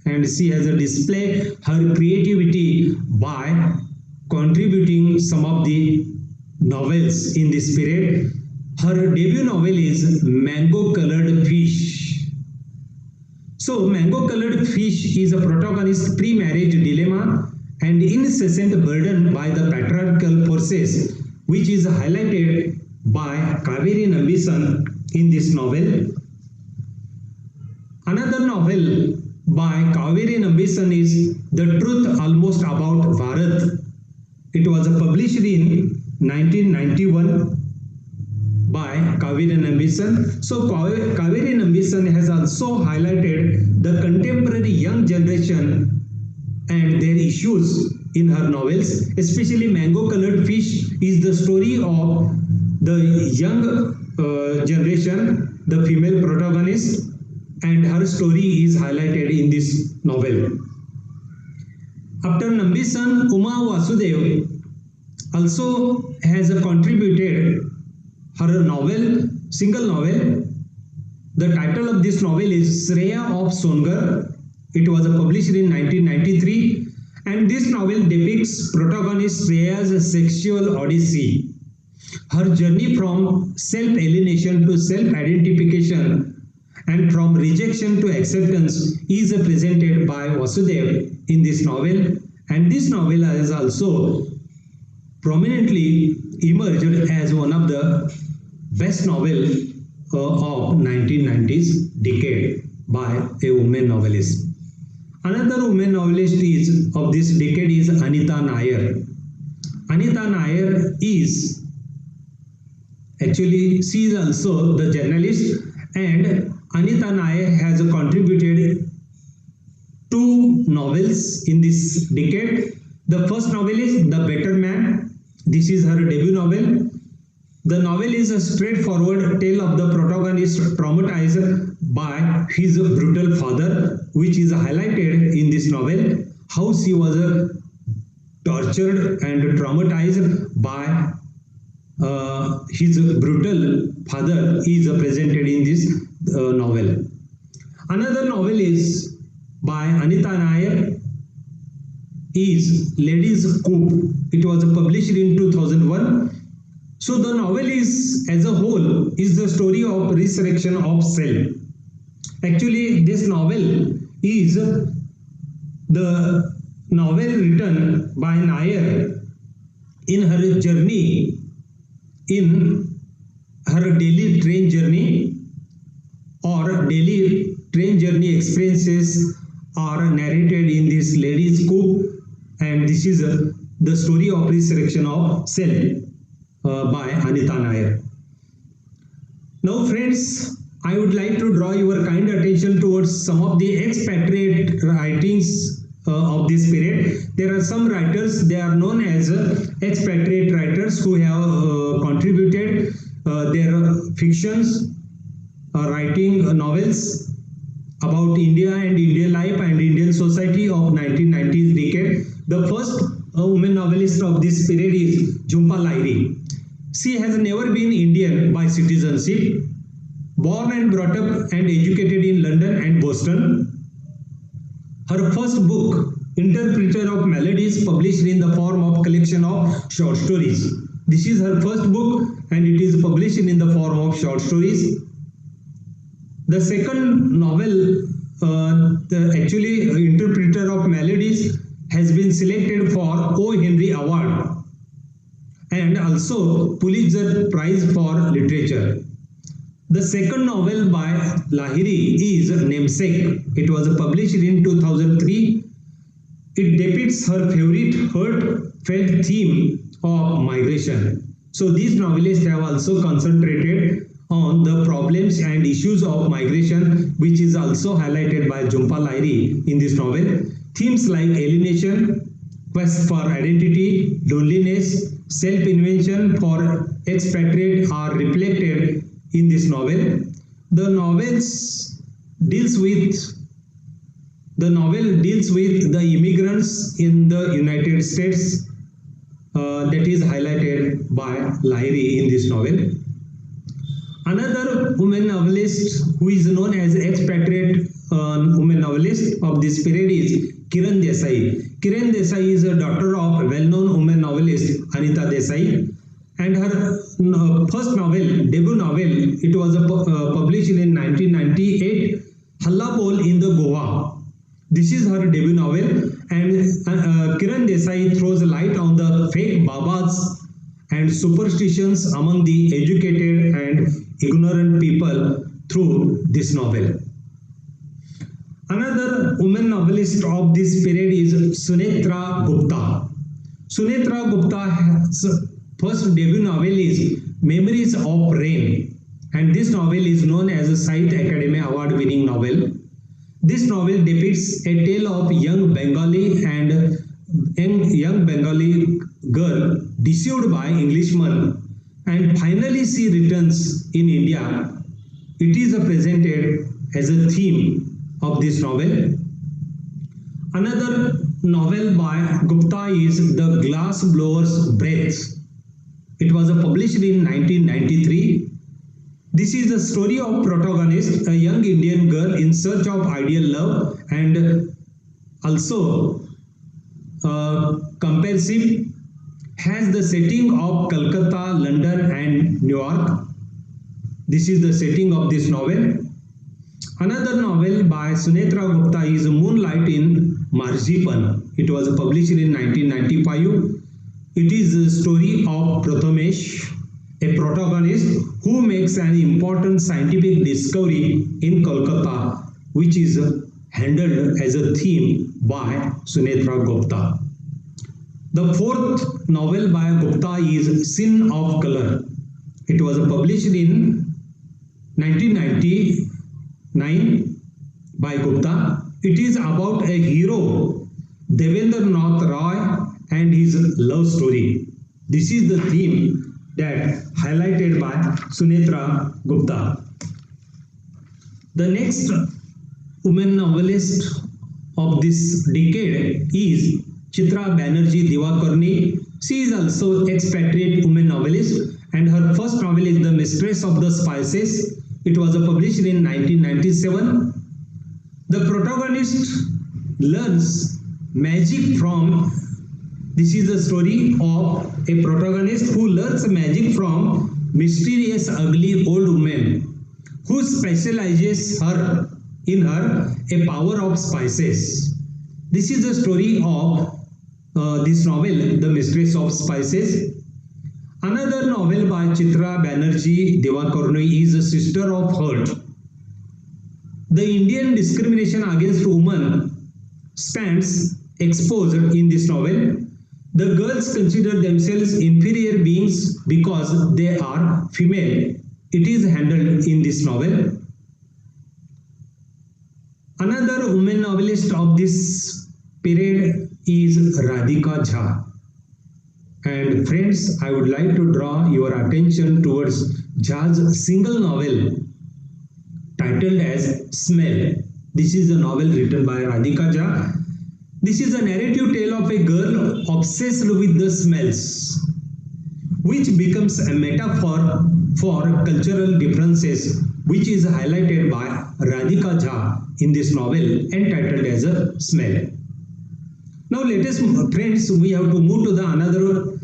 and she has displayed her creativity by contributing some of the novels in this period. Her debut novel is Mango Colored Fish. So Mango Colored Fish is a protagonist's pre-marriage dilemma and incessant burden by the patriarchal forces, which is highlighted by Kaveri Nambisan in this novel. Another novel by Kaveri Nambisan is The Truth Almost About Bharat. It was published in 1991 by Kaveri Nambisan. So Kaveri Nambisan has also highlighted the contemporary young generation and their issues in her novels. Especially Mango Colored Fish is the story of the young generation, the female protagonist, and her story is highlighted in this novel. After Nambisan, Uma Vasudev also has contributed her novel, single novel. The title of this novel is Shreya of Songar. It was published in 1993, and this novel depicts protagonist Shreya's sexual odyssey. Her journey from self-alienation to self-identification and from rejection to acceptance is presented by Vasudev in this novel, and this novel is also prominently emerged as one of the best novel of 1990s decade by a woman novelist. Another woman novelist of this decade is Anita Nair. Anita Nair is actually, she is also the journalist, and Anita Nair has contributed 2 novels in this decade. The first novel is The Better Man. This is her debut novel. The novel is a straightforward tale of the protagonist traumatized by his brutal father, which is highlighted in this novel, how she was tortured and traumatized by his brutal father is presented in this novel. Another novel is by Anita Nair is Ladies Coup. It was published in 2001. So the novel is, as a whole, is the story of resurrection of self. Actually, this novel is the novel written by Nair in her journey, in her daily train journey, or daily train journey experiences are narrated in this Ladies Coup, and this is the story of resurrection of self by Anita Nair. Now friends, I would like to draw your kind attention towards some of the expatriate writings of this period. There are some writers, they are known as expatriate writers, who have contributed their fictions, writing novels about India and Indian life and Indian society of 1990s decade. The first woman novelist of this period is Jhumpa Lahiri. She has never been Indian by citizenship, born and brought up and educated in London and Boston. Her first book, Interpreter of Melodies, published in the form of collection of short stories. This is her first book and it is published in the form of short stories. The second novel, actually Interpreter of Melodies, has been selected for O. Henry Award and also Pulitzer Prize for Literature. The second novel by Lahiri is Namesake. It was published in 2003. It depicts her favorite heartfelt theme of migration. So these novelists have also concentrated on the problems and issues of migration, which is also highlighted by Jhumpa Lahiri in this novel. Themes like alienation, quest for identity, loneliness, self-invention for expatriate are reflected in this novel. The novel deals with the immigrants in the United States that is highlighted by Lahiri in this novel. Another woman novelist who is known as expatriate woman novelist of this period is Kiran Desai. Kiran Desai is a daughter of well-known woman novelist Anita Desai, and her first novel, debut novel, it was published in 1998, Halla Bol in the Goa. This is her debut novel, and Kiran Desai throws light on the fake Babas and superstitions among the educated and ignorant people through this novel. Another woman novelist of this period is Sunetra Gupta. Sunetra Gupta's first debut novel is Memories of Rain, and this novel is known as a Sahitya Academy Award winning novel. This novel depicts a tale of young Bengali girl deceived by Englishmen, and finally she returns in India. It is presented as a theme of this novel. Another novel by Gupta is The Glass Blower's Breath. It was published in 1993. This is the story of protagonist, a young Indian girl in search of ideal love, and also comparison has the setting of Calcutta, London and New York. This is the setting of this novel. Another novel by Sunetra Gupta is Moonlight in Marzipan. It was published in 1995. It is a story of Prathamesh, a protagonist who makes an important scientific discovery in Kolkata, which is handled as a theme by Sunetra Gupta. The fourth novel by Gupta is Sin of Color. It was published in 1999 by Gupta. It is about a hero, Devendra Nath Roy, and his love story. This is the theme that highlighted by Sunetra Gupta. The next woman novelist of this decade is Chitra Banerjee Divakaruni. She is also expatriate woman novelist, and her first novel is The Mistress of the Spices. It was published in 1997. The protagonist learns magic from. This is the story of a protagonist who learns magic from mysterious, ugly old woman who specializes in her a power of spices. This is the story of this novel, The Mistress of Spices. Another novel by Chitra Banerjee Divakaruni is Sister of Hurt. The Indian discrimination against women stands exposed in this novel. The girls consider themselves inferior beings because they are female. It is handled in this novel. Another woman novelist of this period is Radhika Jha. And friends, I would like to draw your attention towards Jha's single novel titled as Smell. This is a novel written by Radhika Jha. This is a narrative tale of a girl obsessed with the smells, which becomes a metaphor for cultural differences, which is highlighted by Radhika Jha in this novel entitled as a Smell. Now let us, friends, we have to move to the another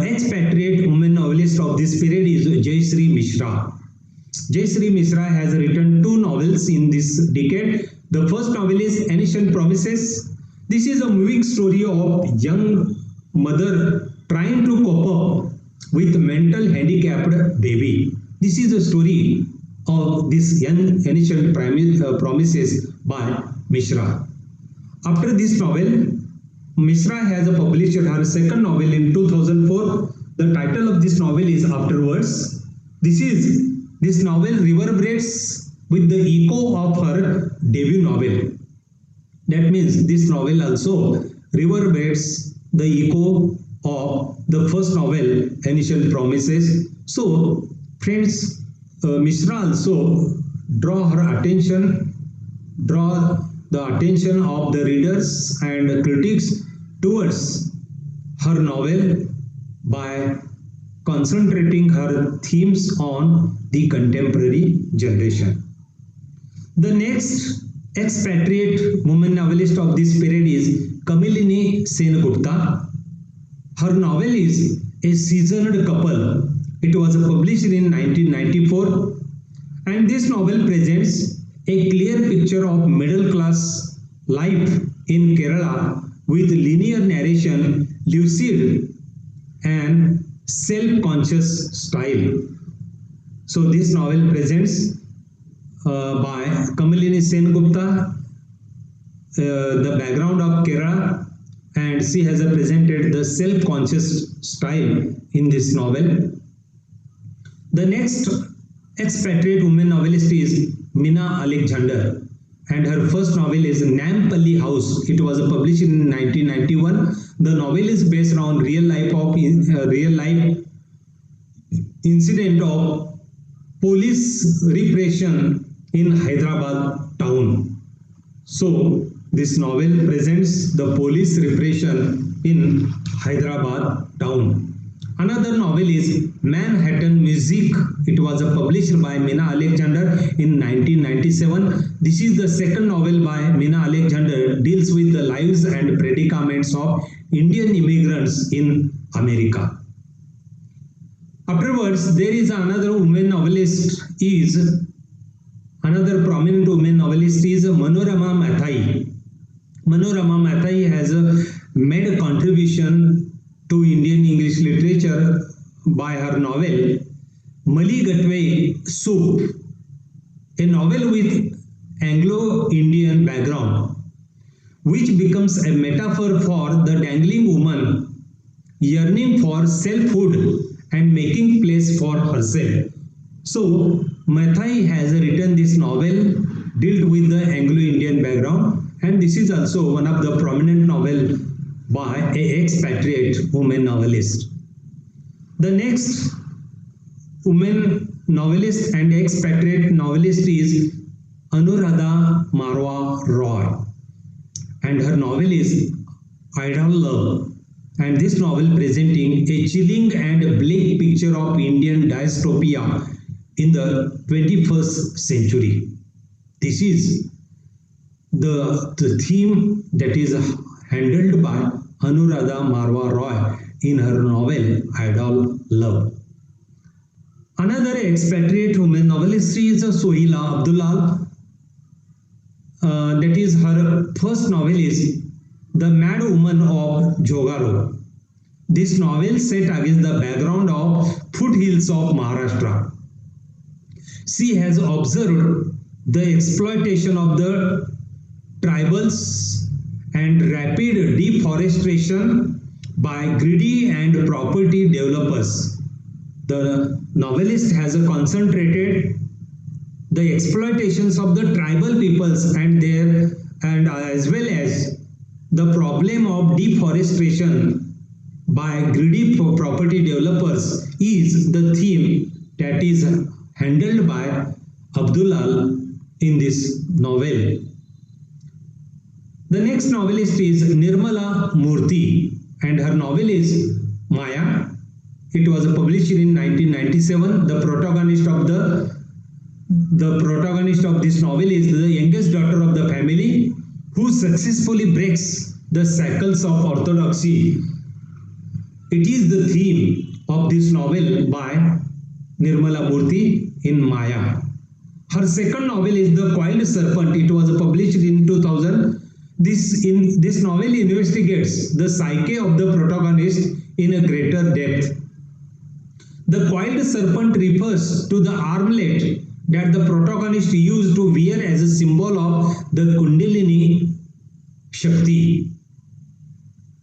expatriate woman novelist of this period is Jayashree Mishra. Jayashree Mishra has written two novels in this decade. The first novel is Ancient Promises. This is a moving story of young mother trying to cope up with mental handicapped baby. This is the story of this young ancient promises by Mishra. After this novel, Mishra has published her second novel in 2004. The title of this novel is Afterwards. This novel reverberates with the echo of her debut novel. That means this novel also reverberates the echo of the first novel, Ancient Promises. So, friends, Mishra also draw the attention of the readers and critics towards her novel by concentrating her themes on the contemporary generation. The next expatriate woman novelist of this period is Kamilini Sengupta. Her novel is A Seasoned Couple. It was published in 1994, and this novel presents a clear picture of middle class life in Kerala with linear narration, lucid and self-conscious style. So this novel presents by Kamilini Sengupta the background of Kerala, and she has presented the self-conscious style in this novel. The next expatriate woman novelist is Meena Alexander, and her first novel is Nampally House. It was published in 1991. The novel is based on real life incident of police repression in Hyderabad town. So this novel presents the police repression in Hyderabad town. Another novel is Manhattan Music. It was published by Meena Alexander in 1997. This is the second novel by Meena Alexander, deals with the lives and predicaments of Indian immigrants in America. Afterwards, there is another woman novelist another prominent woman novelist is Manorama Mathai. Manorama Mathai has made a contribution to Indian English literature by her novel Mali Gatwe Soup, a novel with Anglo-Indian background, which becomes a metaphor for the dangling woman yearning for selfhood and making place for herself. So, Mathai has written this novel dealt with the Anglo-Indian background, and this is also one of the prominent novel by an expatriate woman novelist. The next woman novelist and expatriate novelist is Anuradha Marwa Roy, and her novel is Idle Love, and this novel presenting a chilling and bleak picture of Indian dystopia in the 21st century. This is the theme that is handled by Anuradha Marwa Roy in her novel Idle Love. Another expatriate woman novelist is Sohila Abdullal. That is, her first novel is The Mad Woman of Jogaro. This novel set against the background of foothills of Maharashtra. She has observed the exploitation of the tribals and rapid deforestation by greedy and property developers. The novelist has concentrated the exploitations of the tribal peoples and as well as the problem of deforestation by greedy property developers is the theme that is handled by Abdullal in this novel. The next novelist is Nirmala Murthy, and her novel is Maya. It was published in 1997. The protagonist of this novel is the youngest daughter of the family who successfully breaks the shackles of orthodoxy. It is the theme of this novel by Nirmala Murthy in Maya. Her second novel is The Coiled Serpent. It was published in 2000. This novel investigates the psyche of the protagonist in a greater depth. The coiled serpent refers to the armlet that the protagonist used to wear as a symbol of the Kundalini Shakti,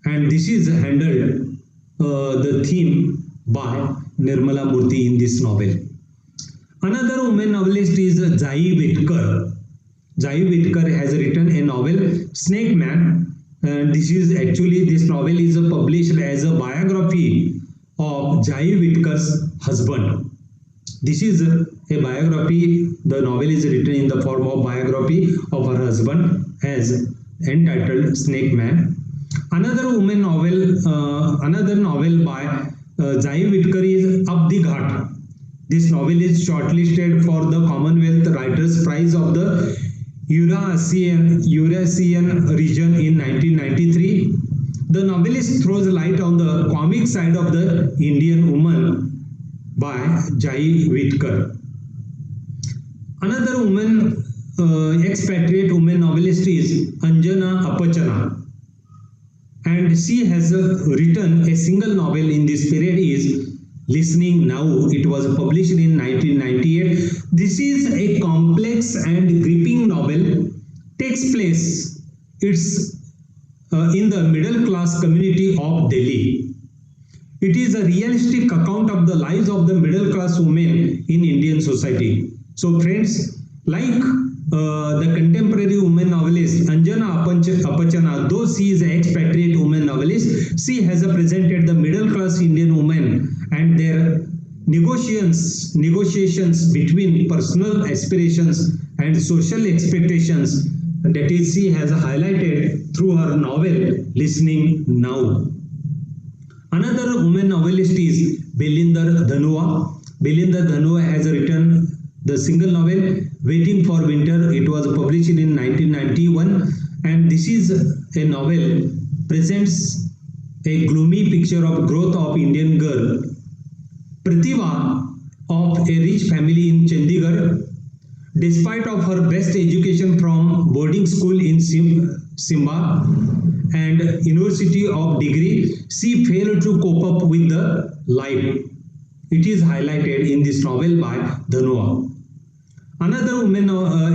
and this is handled the theme by Nirmala Murthy in this novel. Another woman novelist is Jai Whittaker. Jai Whittaker has written a novel Snake Man, and this novel is published as a biography of Jai Whittaker's husband. This is a biography. The novel is written in the form of biography of her husband as entitled Snake Man. Another novel by Jai Whittaker is Up the Ghat. This novel is shortlisted for the Commonwealth Writers' Prize of the Eurasian region in 1993. The novelist throws light on the comic side of the Indian woman by Jai Whittaker. Another expatriate woman novelist is Anjana Apachana, and she has written a single novel in this period is Listening Now. It was published in 1998. This is a complex and gripping novel. Takes place in the middle class community of Delhi. It is a realistic account of the lives of the middle class women in Indian society. So friends, like the contemporary woman novelist Anjana Apachana, though she is an expatriate woman novelist, she has presented the middle class Indian women and their negotiations between personal aspirations and social expectations. That is, she has highlighted through her novel Listening Now. Another woman novelist is Belinder Dhanua. Belinder Dhanua has written the single novel Waiting for Winter. It was published in 1991, and this is a novel presents a gloomy picture of growth of Indian girl Pratibha of a rich family in Chandigarh. Despite of her best education from boarding school in Simba, and University of Degree, she failed to cope up with the life. It is highlighted in this novel by Dhanua. Another woman,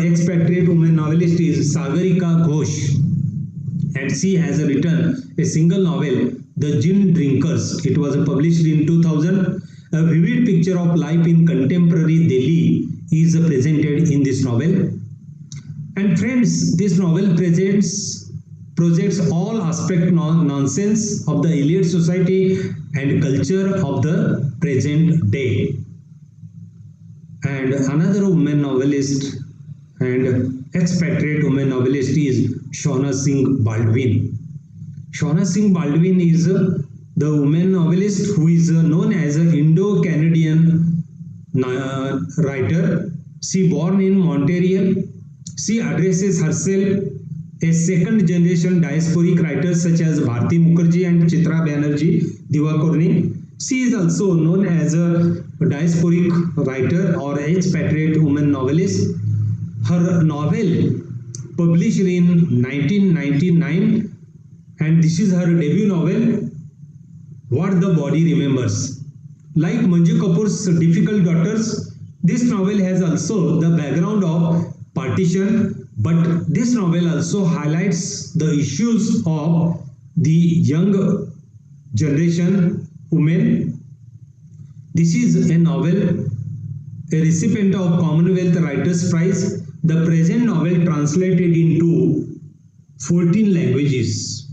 expatriate woman novelist is Sagarika Ghosh, and she has written a single novel, The Gin Drinkers. It was published in 2000. A vivid picture of life in contemporary Delhi is presented in this novel. And friends, this novel projects all aspect nonsense of the elite society and culture of the present day. And another woman novelist and expatriate woman novelist is Shauna Singh Baldwin. Shauna Singh Baldwin is the woman novelist who is known as an Indo-Canadian writer. She born in Montreal. She addresses herself a second generation diasporic writers such as Bharti Mukherjee and Chitra Banerjee Divakaruni. She is also known as a diasporic writer or expatriate woman novelist. Her novel published in 1999, and this is her debut novel, What the Body Remembers. Like Manju Kapoor's Difficult Daughters, this novel has also the background of partition, but this novel also highlights the issues of the young generation women. This is a novel, a recipient of Commonwealth Writers' Prize. The present novel translated into 14 languages.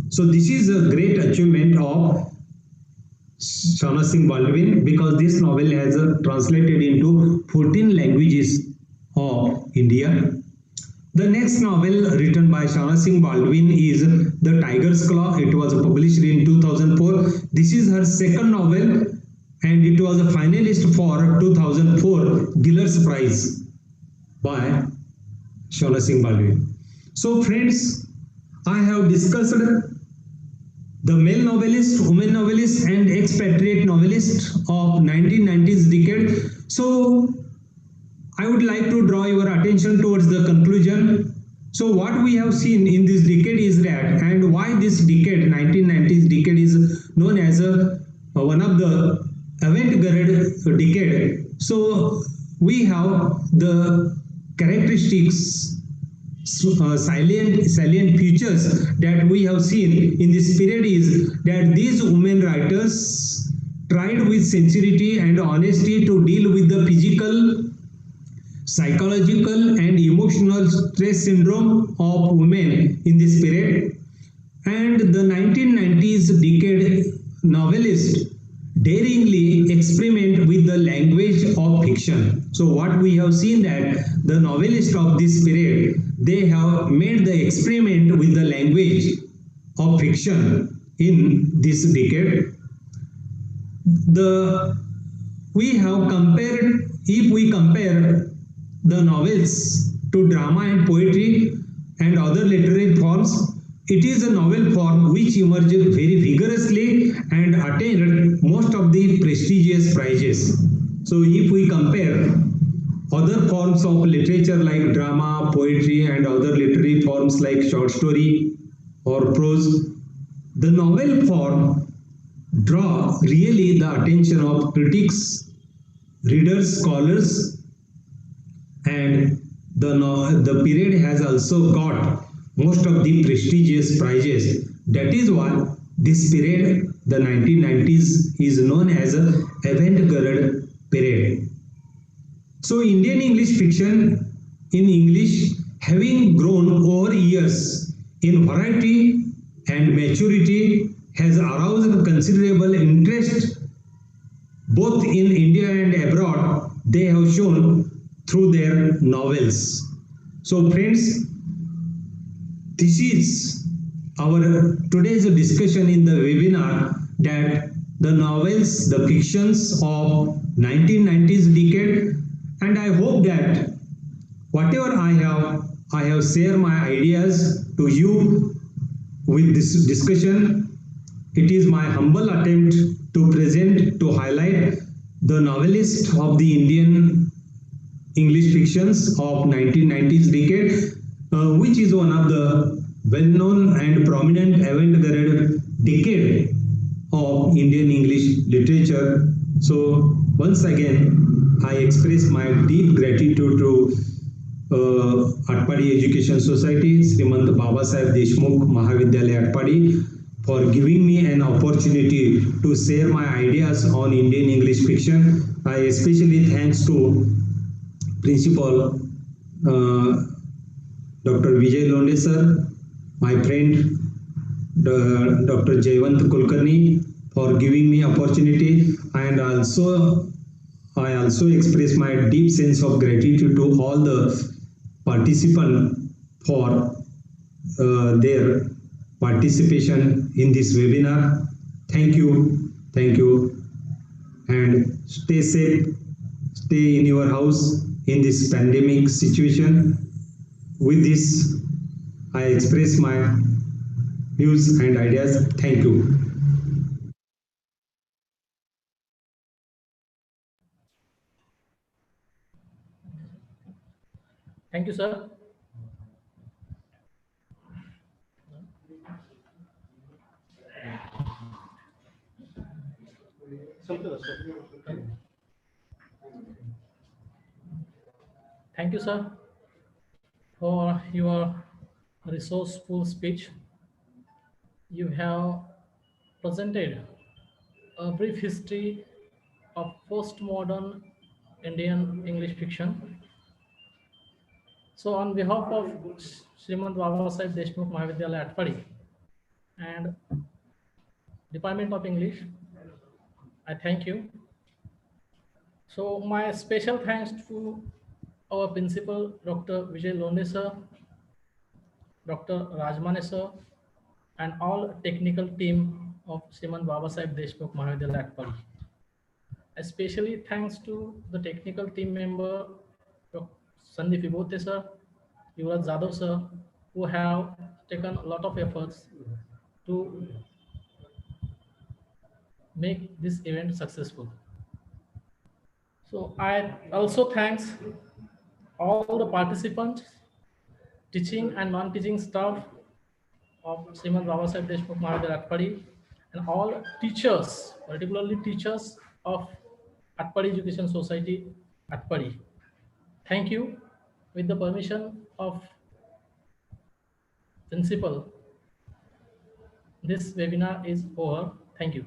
So this is a great achievement of Shauna Singh Baldwin, because this novel has translated into 14 languages of India. The next novel written by Shauna Singh Baldwin is The Tiger's Claw. It was published in 2004. This is her second novel, and it was a finalist for 2004 Giller's Prize by Shauna Singh Baldwin. So friends, I have discussed the male novelist, women novelist, and expatriate novelist of 1990s decade. So I would like to draw your attention towards the conclusion. So what we have seen in this decade is that, and why this decade, 1990s decade, is known as one of the avant-garde decade. So we have the characteristics, salient features that we have seen in this period is that these women writers tried with sincerity and honesty to deal with the physical, psychological and emotional stress syndrome of women in this period. And the 1990s decade novelist daringly experiment with the language of fiction. So what we have seen that the novelists of this period, they have made the experiment with the language of fiction in this decade. If we compare the novels to drama and poetry and other literary forms, it is a novel form which emerged very vigorously and attained most of the prestigious prizes. So if we compare other forms of literature like drama, poetry and other literary forms like short story or prose, the novel form draw really the attention of critics, readers, scholars, and the period has also got most of the prestigious prizes. That is why this period, the 1990s, is known as a avant-garde period. So Indian English fiction in English, having grown over years in variety and maturity, has aroused considerable interest both in India and abroad. They have shown through their novels. So friends, this is our today's discussion in the webinar, that the novels, the fictions of 1990s decade, and I hope that whatever I have shared my ideas to you with this discussion. It is my humble attempt to present, to highlight the novelist of the Indian English fictions of 1990s decade, which is one of the well-known and prominent avant-garde decade of Indian English literature. So once again, I express my deep gratitude to Atpadi Education Society, Shrimant Babasaheb Deshmukh Mahavidyalaya Atpadi, for giving me an opportunity to share my ideas on Indian English fiction. I especially thanks to Principal Dr. Vijay Londe sir, my friend Dr. Jayant Kulkarni for giving me opportunity, and also I also express my deep sense of gratitude to all the participants for their participation in this webinar. Thank you, and stay safe, stay in your house in this pandemic situation. With this, I express my views and ideas. Thank you. Thank you, sir. Thank you, sir, for your resourceful speech. You have presented a brief history of postmodern Indian English fiction. So, on behalf of Shrimant Babasaheb Deshmukh Mahavidyalaya Atpadi and Department of English, I thank you. So, my special thanks to our principal, Dr. Vijay Londe sir, Dr. Rajmane sir, and all technical team of Shrimant Babasaheb Deshmukh Mahavidyalaya Atpadi. Especially thanks to the technical team member, Dr. Sandeep Vibhote sir, Yuvraj Jadhav sir, who have taken a lot of efforts to make this event successful. So I also thanks all the participants, teaching and non-teaching staff of Shrimant Babasaheb Deshmukh Mahavidyalaya Atpadi, and all teachers, particularly teachers of Atpadi Education Society, Atpadi. Thank you. With the permission of principal, this webinar is over. Thank you.